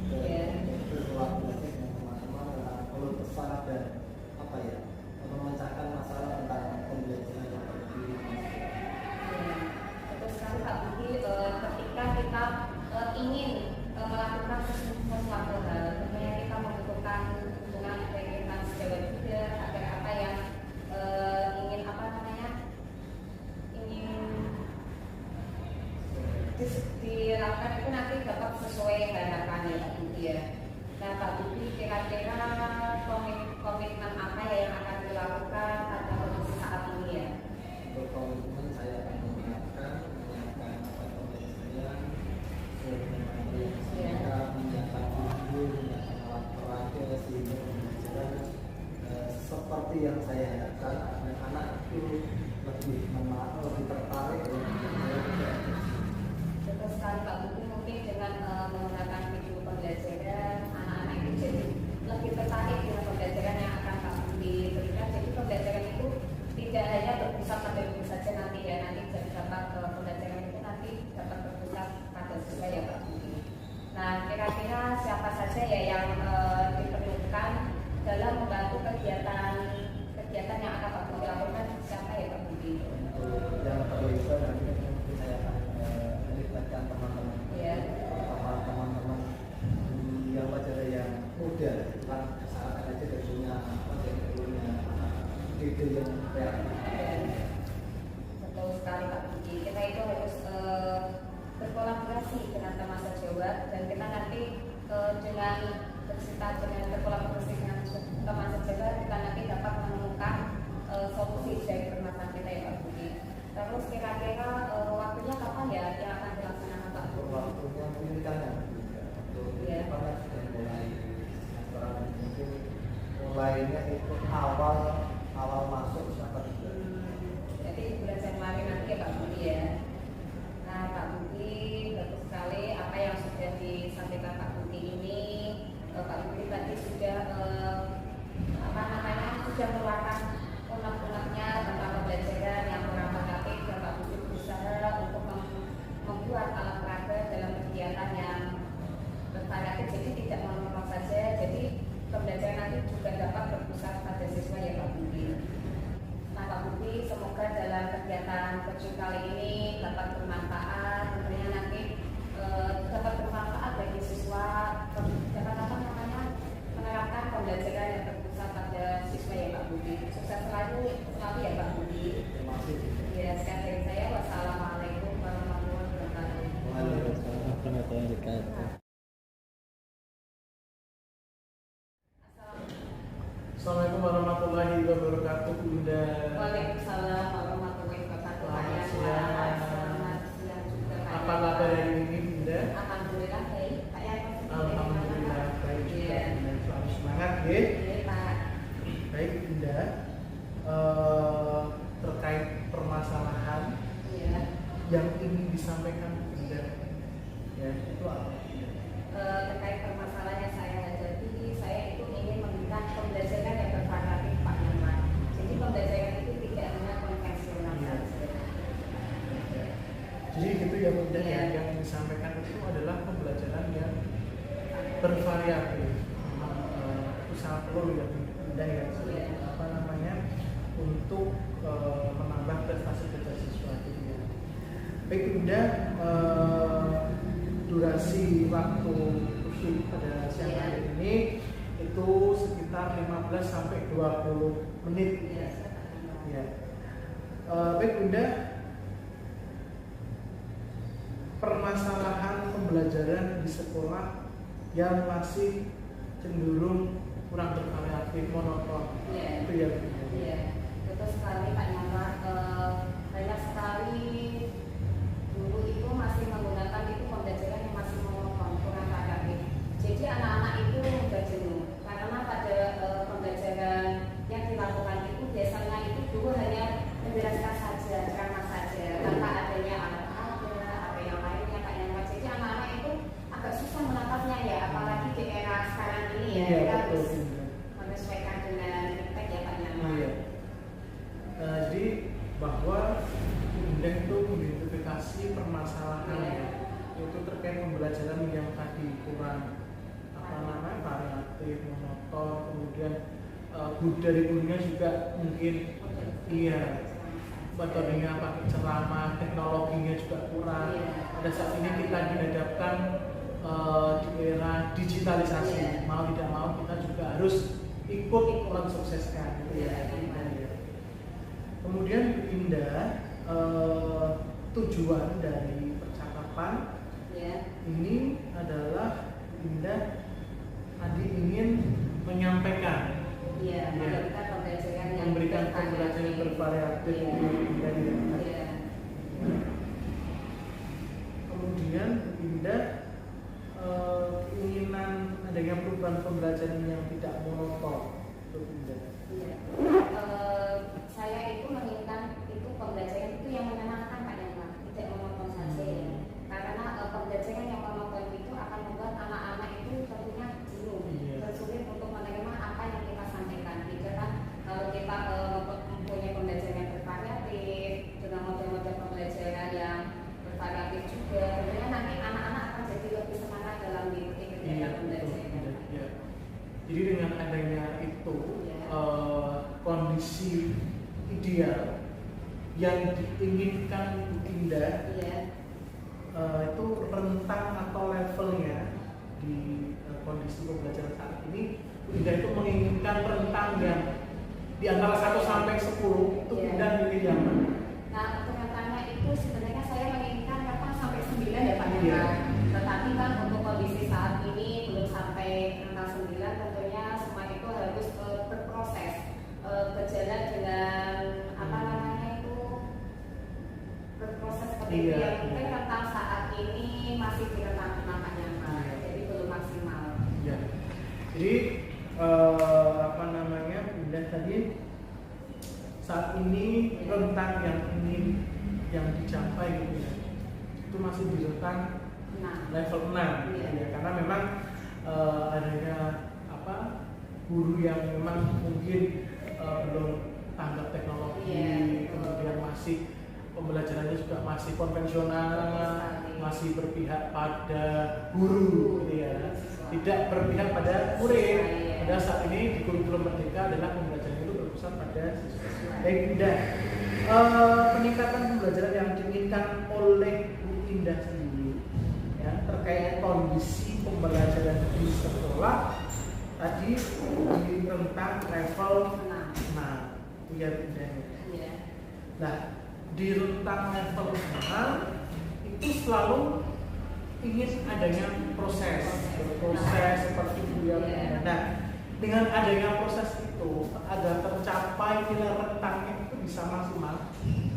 [SPEAKER 3] berkolaborasi dengan teman-teman dalam perlu pesan dan apa ya memecahkan masalah tentang pembelajaran yang berdiri.
[SPEAKER 2] Betul sekali Pak Budi, ketika kita ingin melakukan sesuatu hal, tentunya kita membutuhkan dukungan integritas sejauh juga agar apa yang ingin dilakukan itu nanti dapat sesuai harapannya Pak Budi ya. Nah Pak Budi, kira-kira komitmen apa ya yang akan dilakukan pada kondisi saat ini ya?
[SPEAKER 3] Untuk komitmen saya akan menyiapkan apa pembelajaran menyiapkan video, menyiapkan alat peraga sehingga pembelajaran seperti yang saya harapkan anak-anak itu lebih tertarik dengan pembelajaran.
[SPEAKER 2] Betul sekali Pak Budi, mungkin dengan menggunakan video pembelajaran anak-anak itu jadi lebih tertarik dengan pembelajaran yang akan Pak Budi berikan. Jadi pembelajaran itu tidak hanya berpusat pada guru saja nanti ya, nanti dapat pembelajaran itu nanti dapat berpusat pada siswa ya Pak Budi. Nah kira-kira siapa saja ya yang diperlukan dalam membantu kegiatan yang akan Pak Budi lakukan, siapa ya Pak Budi?
[SPEAKER 3] Yang terlibat nanti saya akan melibatkan teman-teman teman-teman yang wajar yang muda, bukan kesalahan aja dan punya ide yang kreatif.
[SPEAKER 2] Betul sekali Pak Budi, kita itu harus berkolaborasi dengan teman sejawat dan kita nanti dengan berkolaborasi dengan teman sejawat kita nanti dapat menemukan solusi dari permasalahan kita ya Pak Budi. Terus kira-kira waktunya kapan ya yang akan dilaksanakan Pak Budi?
[SPEAKER 3] Waktunya pendidikannya untuk sudah mulai sekarang mungkin mulainya itu awal masuk semester 3.
[SPEAKER 2] Jadi bulan Januari nanti ya Pak Budi ya. Nah Pak Budi, bagus sekali apa yang sudah disampaikan Pak Budi ini. Pak Budi tadi sudah sudah meluarkan unek-uneknya tentang pembelajaran yang kurang mengerti dan Pak Budi berusaha untuk membuat alat peraga dalam kegiatan yang bervariatif, jadi tidak monoton saja. Jadi pembelajaran nanti juga dapat berpusat pada siswa ya Pak Budi. Nah Pak Budi, semoga dalam kegiatan kecil kali ini dapat bermanfaat, tentunya nanti dapat bermanfaat bagi siswa, dapat menerapkan pembelajaran yang berpusat pada siswa ya Pak Budi. Sukses selalu ya Pak Budi.
[SPEAKER 3] Terima kasih.
[SPEAKER 2] Ya, sekian dari saya. Wassalamualaikum warahmatullahi wabarakatuh.
[SPEAKER 3] Waalaikumsalam warahmatullahi wabarakatuh.
[SPEAKER 4] Assalamualaikum warahmatullahi wabarakatuh Bunda.
[SPEAKER 2] Waalaikumsalam warahmatullahi wabarakatuh.
[SPEAKER 1] yang ingin disampaikan Bunda? Ya, itu apa?
[SPEAKER 2] Terkait permasalahan yang saya hadapi, saya itu ingin memberikan pembelajaran yang bervariatif Pak Nyaman. Jadi pembelajaran itu tidak hanya konvensional saja.
[SPEAKER 1] Jadi gitu ya Bunda, yang disampaikan itu adalah pembelajaran yang bervariatif. Itu sangat perlu ya Bunda ya, apa namanya, untuk menambah prestasi siswa gitu ya. Baik Bunda, durasi waktu kursus pada siang hari ini itu sekitar 15 sampai 20 menit. Ya. Baik Bunda, permasalahan pembelajaran di sekolah yang masih cenderung kurang bervariatif, monoton. Itu ya Bunda.
[SPEAKER 2] Iya, betul sekali Pak Nyamar. Banyak sekali guru itu masih menggunakan itu pembelajaran yang masih monoton, kurang variatif. Jadi anak-anak itu mudah jenuh karena pada pembelajaran yang dilakukan itu biasanya itu guru hanya menjelaskan saja, ceramah saja, tanpa adanya apa yang lainnya Pak Nyamar. Jadi anak-anak itu agak susah menangkapnya ya, apalagi di era sekarang ini ya.
[SPEAKER 1] Iya,
[SPEAKER 2] Kita
[SPEAKER 1] betul,
[SPEAKER 2] harus
[SPEAKER 1] Bunda.
[SPEAKER 2] menyesuaikan dengan impact ya Pak Nyamar.
[SPEAKER 1] Iya. Jadi bahwa Bunda itu mengidentifikasi permasalahan itu terkait pembelajaran yang tadi kurang variatif, monoton, kemudian dari gurunya juga mungkin metodenya pakai ceramah, teknologinya juga kurang. Pada saat ini kita dihadapkan di era digitalisasi, mau tidak mau kita juga harus ikut mensukseskan gitu ya. Kemudian Indah, tujuan dari percakapan ini adalah Indah tadi ingin menyampaikan, memberikan pembelajaran yang bervariatif. Kemudian Indah keinginan adanya perubahan pembelajaran yang tidak monoton.
[SPEAKER 2] Saya itu menginginkan itu pembelajaran itu yang menyenangkan Pak Nyamar, tidak monoton saja ya. Karena pembelajaran yang monoton itu akan membuat anak-anak itu tentunya jenuh, sulit untuk menerima apa yang kita sampaikan. Jadi kan kalau kita mempunyai pembelajaran yang bervariatif dengan model-model pembelajaran yang bervariatif juga, tentunya nanti anak-anak akan jadi lebih semangat dalam mengikuti kegiatan pembelajaran.
[SPEAKER 1] Jadi dengan adanya itu kondisi ideal yang diinginkan Indah itu rentang atau levelnya di kondisi pembelajaran saat ini, Indah itu menginginkan rentang yang di antara 1 sampai 10 itu Indah milih yang mana?
[SPEAKER 2] Nah, untuk rentangnya itu sebenarnya saya menginginkan rentang sampai 9 ya Pak Nyamar. Tetapi kan untuk kondisi saat ini belum sampai rentang 9, tentunya semua itu harus berproses, berjalan dengan apa namanya itu, berproses seperti itu ya. Mungkin rentang saat ini masih di rentang 6 Pak Nyamar, jadi belum maksimal.
[SPEAKER 1] Ya. Jadi apa namanya, Indah tadi saat ini rentang yang dicapai gitu ya, itu masih di rentang level 6 ya, karena memang adanya guru yang memang mungkin belum tanggap teknologi, kemudian masih pembelajarannya juga masih konvensional, masih berpihak pada guru gitu ya, tidak berpihak pada murid. Pada saat ini di kurikulum Merdeka adalah pembelajaran itu berpusat pada siswa. Baik Indah, peningkatan pembelajaran yang diinginkan oleh Bu Indah sendiri ya, terkait kondisi pembelajaran di sekolah tadi di rentang level 6 ya Indah. Nah, di rentang level 6 itu selalu ingin adanya proses seperti itu ya. Nah, dengan adanya proses itu agar tercapai nilai rentangnya itu bisa maksimal,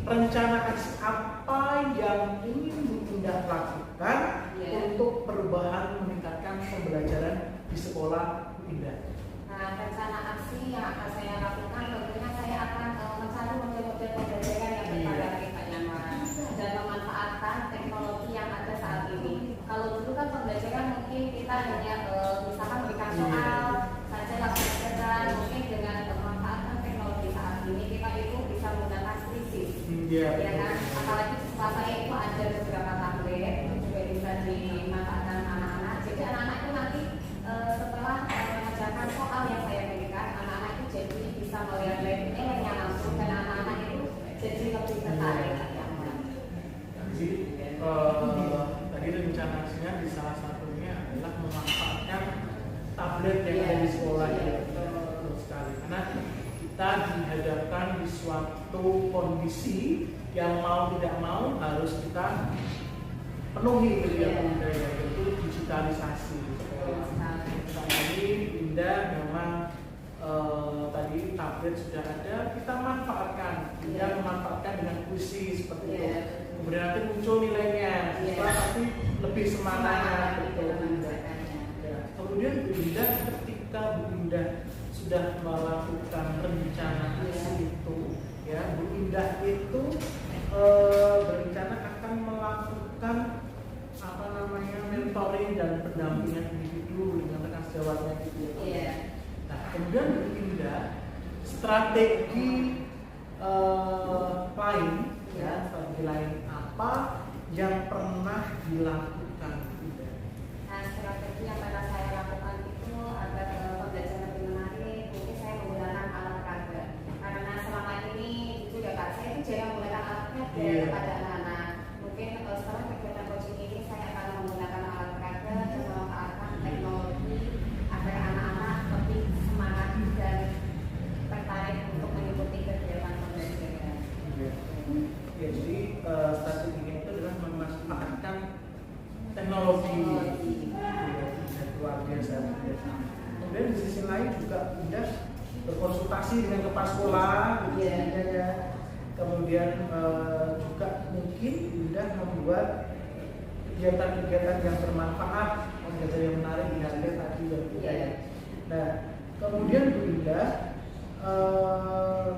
[SPEAKER 1] rencana aksi apa yang ingin Bu Indah lakukan untuk perubahan meningkatkan pembelajaran di sekolah Bu Indah?
[SPEAKER 2] Nah, rencana aksi yang akan saya lakukan tentunya saya akan mencari model-model pembelajaran yang bervariatif Pak Nyamar dan memanfaatkan hanya misalkan memberikan soal saja langsung belajar. Mungkin dengan memanfaatkan teknologi saat ini kita itu bisa menggunakan krisis, ya kan? Apalagi setelah saya itu ada beberapa tablet juga bisa dimanfaatkan anak-anak. Jadi anak-anak itu nanti setelah mengerjakan soal yang saya berikan, anak-anak itu jadi bisa melihat nilainya langsung dan anak-anak itu jadi lebih tertarik.
[SPEAKER 4] Jadi tadi rencananya di salah satunya adalah memanfaatkan tablet yang ada di sekolah itu betul sekali, karena kita dihadapkan di suatu kondisi yang mau tidak mau harus kita penuhi gitu ya, yaitu digitalisasi. Saat ini Indah memang tadi tablet sudah ada, kita manfaatkan, Indah memanfaatkan dengan puisi seperti itu. Kemudian nanti muncul nilainya, tapi lebih semangat betul Indah. Ya. Kemudian Bu Indah ketika Bu Indah sudah melakukan rencana itu, ya Bu Indah itu berencana akan melakukan mentoring dan pendampingan individu dengan rekan sejawatnya gitu ya. Nah kemudian Bu Indah strategi lain, ya strategi lain apa yang pernah dilakukan Indah?
[SPEAKER 2] Nah strategi yang pernah saya lakukan itu agar pembelajaran lebih menarik, mungkin saya menggunakan alat peraga. Karena selama ini itu ya Kak, saya itu jarang menggunakan alat peraga kepada anak-anak. Mungkin setelah kegiatan coaching ini saya akan menggunakan alat peraga dan memanfaatkan teknologi agar anak-anak lebih semangat dan tertarik untuk mengikuti kegiatan pembelajaran.
[SPEAKER 4] Ya, jadi strateginya itu adalah memanfaatkan teknologi. Ya, luar biasa. Kemudian di sisi lain juga Indah berkonsultasi dengan kepala sekolah, gitu ya. Kemudian juga mungkin Indah membuat kegiatan-kegiatan yang bermanfaat, kegiatan yang menarik di hasil tadi ya. Nah, kemudian Bu Indah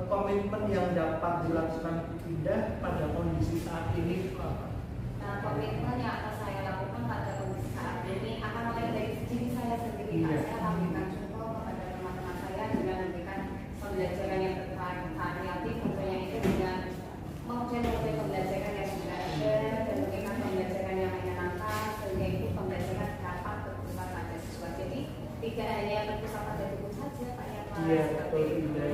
[SPEAKER 4] komitmen yang dapat dilakukan Indah pada kondisi saat ini apa?
[SPEAKER 2] Nah, komitmen yang akan saya lakukan pada kondisi saat ini akan mulai dari diri saya sendiri. Saya akan memberikan contoh kepada teman-teman saya dengan memberikan pembelajaran yang variatif, tentunya itu dengan model-model pembelajaran yang sudah ada dan memberikan pembelajaran yang menyenangkan sehingga itu pembelajaran dapat berpusat pada siswa. Jadi tidak hanya berpusat pada buku saja, Pak ya Pak.
[SPEAKER 4] Iya betul Indah.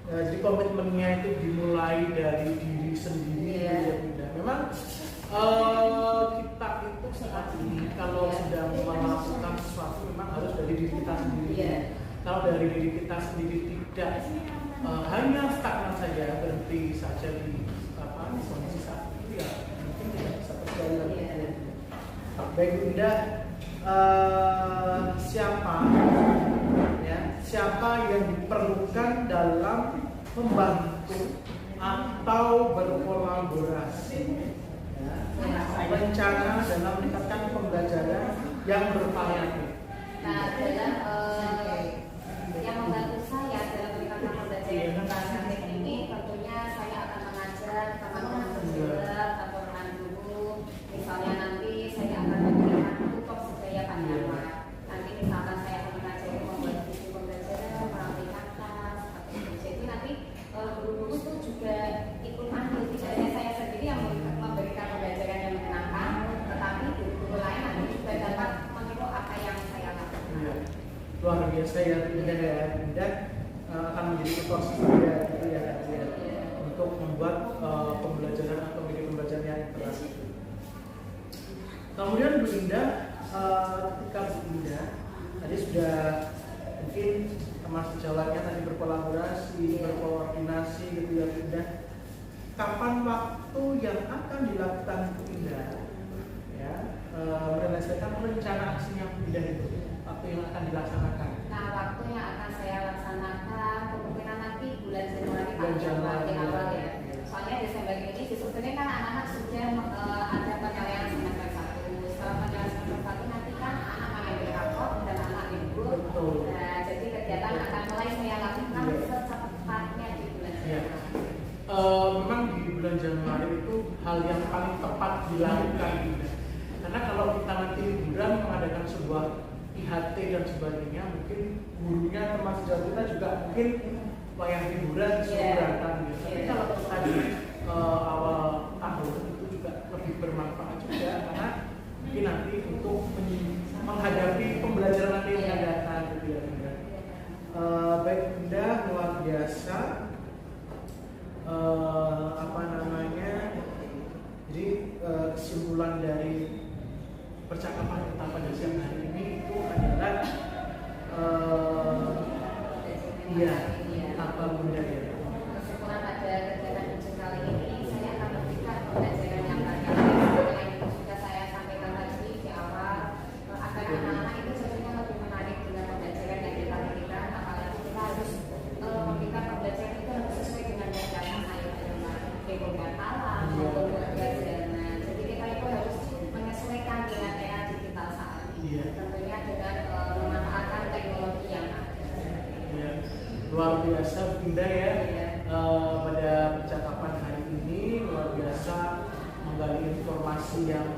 [SPEAKER 4] Nah, jadi komitmennya itu dimulai dari diri sendiri ya Indah. Memang kita itu saat ini kalau sedang melakukan sesuatu memang harus dari diri kita sendiri. Kalau dari diri kita sendiri tidak hanya stagnan saja, berhenti saja di kondisi saat itu ya mungkin tidak bisa berjalan. Baik Indah, siapa yang diperlukan dalam membantu atau berkolaborasi rencana dalam meningkatkan pembelajaran yang bervariatif.
[SPEAKER 2] Nah, dalam yang membantu saya dalam meningkatkan pembelajaran yang bervariatif ini tentunya saya akan mengajar teman-teman sejawat atau rekan guru. Misalnya nanti saya akan memberikan tutor sebaya panjang. Nanti misalkan saya akan mengajari membuat buku pembelajaran, merapikan tas, atau jadi nanti guru-guru itu juga ikut andil. Tidak hanya saya sendiri yang memberikan pembelajaran yang menyenangkan, tetapi guru-guru lain nanti juga dapat meniru apa yang saya lakukan.
[SPEAKER 4] Luar biasa ya Indah akan menjadi tutor saya gitu ya untuk membuat pembelajaran atau media pembelajaran yang interaktif. Kemudian Bu Indah, ketika Bu Indah tadi sudah mungkin teman sejawatnya tadi berkolaborasi, berkoordinasi gitu ya Bu Indah. Kapan waktu yang akan dilakukan Bu Indah ya merealisasikan rencana aksinya Bu Indah itu, waktu yang akan dilaksanakan?
[SPEAKER 2] Nah, waktu yang akan saya laksanakan kemungkinan nanti bulan Januari
[SPEAKER 4] Januari
[SPEAKER 2] awal ya. Soalnya Desember ini sebenarnya kan anak-anak sudah ada penilaian semester 1. Setelah penilaian semester 1 nanti kan anak mengambil rapor dan anak libur. Nah, jadi kegiatan akan mulai saya lakukan secepatnya di bulan Januari.
[SPEAKER 4] Memang di bulan Januari itu hal yang paling tepat dilakukan. Karena kalau kita nanti liburan mengadakan sebuah IHT dan sebagainya, mungkin gurunya teman sejauh kita juga mungkin wayang hiburan sebenarnya gitu. Tapi kalau kita di awal tahun itu juga lebih bermanfaat juga, karena mungkin nanti untuk menghadapi pembelajaran nanti yang akan datang gitu ya Bunda. Baik Bunda, luar biasa. Jadi kesimpulan dari percakapan kita pada siang hari ini itu adalah apa Bunda ya?
[SPEAKER 2] Kesimpulan pada kegiatan ujian kali ini, saya akan memberikan pembelajaran yang banyak yang sudah saya sampaikan tadi di awal, agar anak-anak itu sebenarnya lebih menarik dengan pembelajaran yang kita berikan, apalagi kita harus memberikan pembelajaran itu harus sesuai dengan yang lingkungan alam maupun kegiatan. Jadi kita itu harus menyesuaikan dengan era digital saat ini, tentunya dengan memanfaatkan teknologi yang ada.
[SPEAKER 4] Luar biasa Bunda ya. Pada percakapan hari ini luar biasa menggali informasi yang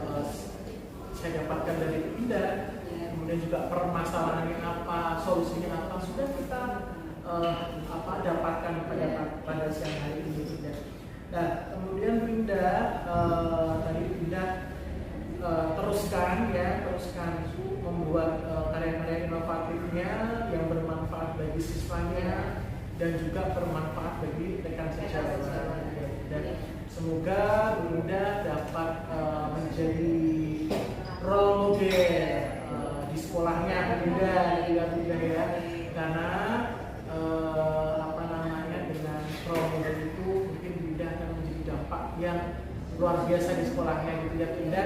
[SPEAKER 4] saya dapatkan dari Bunda. Kemudian juga permasalahannya apa, solusinya apa, sudah kita dapatkan pada siang hari ini Bunda. Nah, kemudian Bunda tadi Bunda teruskan membuat karya-karya inovatifnya yang bermanfaat bagi siswanya dan juga bermanfaat bagi rekan sejawat. Dan semoga Bunda dapat menjadi role model di sekolahnya Bunda ya, karena dengan role model itu mungkin Bunda akan menjadi dampak yang luar biasa di sekolahnya gitu ya Bunda.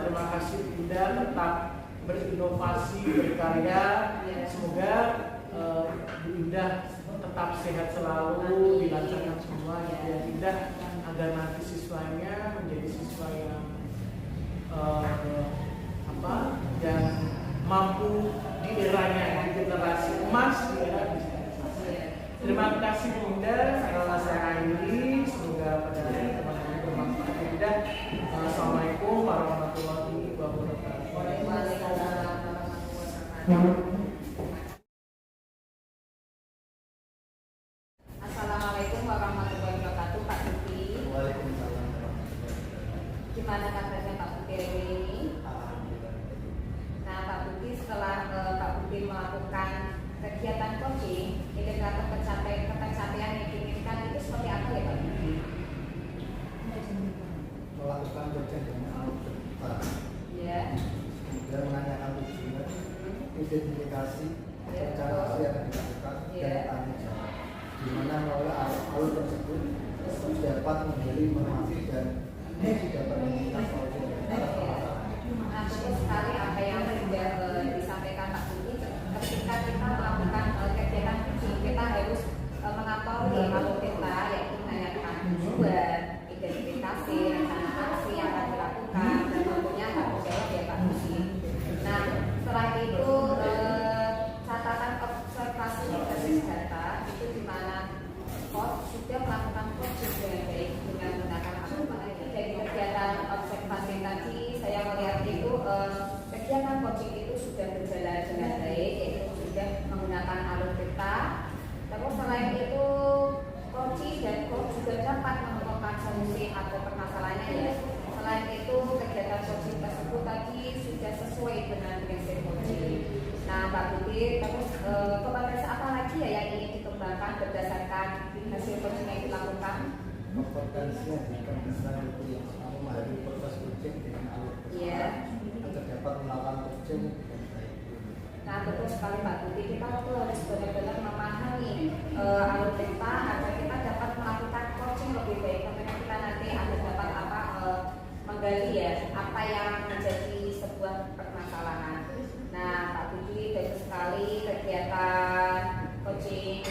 [SPEAKER 4] Terima kasih Bunda, tetap berinovasi, berkarya. Semoga Bu Indah tetap sehat selalu, dilancarkan semua gitu ya Bunda, agar nanti siswanya menjadi siswa yang yang mampu di eranya, di generasi emas, di era digitalisasi. Terima kasih Bunda, saya akhiri. Semoga pada teman-teman bermanfaat Bunda. Assalamualaikum warahmatullahi wabarakatuh.
[SPEAKER 2] Waalaikumsalam warahmatullahi wabarakatuh. Assalamualaikum warahmatullahi wabarakatuh, Pak Budi.
[SPEAKER 3] Waalaikumsalam.
[SPEAKER 2] Gimana kabarnya Pak Budi hari ini? Nah, Pak Budi, setelah Pak Budi melakukan kegiatan coaching, indikator pencapaian yang diinginkan itu seperti apa ya Pak Budi?
[SPEAKER 3] Melakukan coaching dengan
[SPEAKER 2] Ya.
[SPEAKER 3] dan menanyakan tujuan, identifikasi, rencana apa yang akan dilakukan, dan tanggung jawab. Di mana melalui alur tersebut dapat menjadi informasi dan dapat meminta solusi dari permasalahan.
[SPEAKER 2] Nah, betul sekali apa yang sudah disampaikan Pak Budi. Ketika kita melakukan kegiatan coaching, kita harus mengatori alur kita, yaitu menanyakan tujuan, identifikasi, rencana aksi yang akan dilakukan, dan tentunya tanggung jawab ya Pak Budi. Nah, setelah itu catatan observasi basis data itu di mana coach sudah melakukan coaching dengan baik dengan menggunakan apa itu dari kegiatan observasi tadi saya melihat itu kegiatan coaching itu sudah berjalan dengan baik, yaitu sudah menggunakan alur kita. Terus selain itu coach dan coach juga dapat menemukan solusi atau permasalahannya ya. Selain itu kegiatan coaching tersebut tadi sudah sesuai dengan prinsip coaching. Nah Pak Budi, terus kompetensi apa lagi ya yang ingin dikembangkan berdasarkan hasil coaching yang dilakukan?
[SPEAKER 3] Kompetensi yang dikembangkan itu yang memahami proses coaching dengan alur agar dapat melakukan coaching dengan baik.
[SPEAKER 2] Nah betul sekali Pak Budi, kita tuh harus benar-benar memahami alur kita agar kita dapat melakukan coaching lebih baik. Tentunya kita nanti akan dapat menggali ya apa yang menjadi sebuah permasalahan. Nah Pak Budi, bagus sekali kegiatan coaching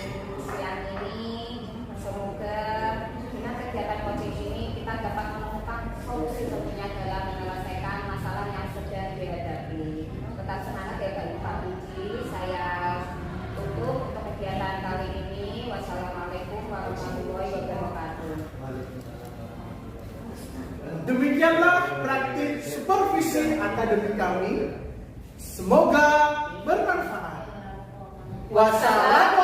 [SPEAKER 2] siang ini. Semoga dengan kegiatan coaching ini kita dapat menemukan solusi tentunya dalam menyelesaikan masalah yang sedang dihadapi. Tetap semangat ya Pak Budi. Saya tutup untuk kegiatan kali ini. Wassalamualaikum warahmatullahi wabarakatuh.
[SPEAKER 3] Waalaikumsalam.
[SPEAKER 5] demikianlah praktik supervisi akademik kami. Semoga bermanfaat. Wassalamualaikum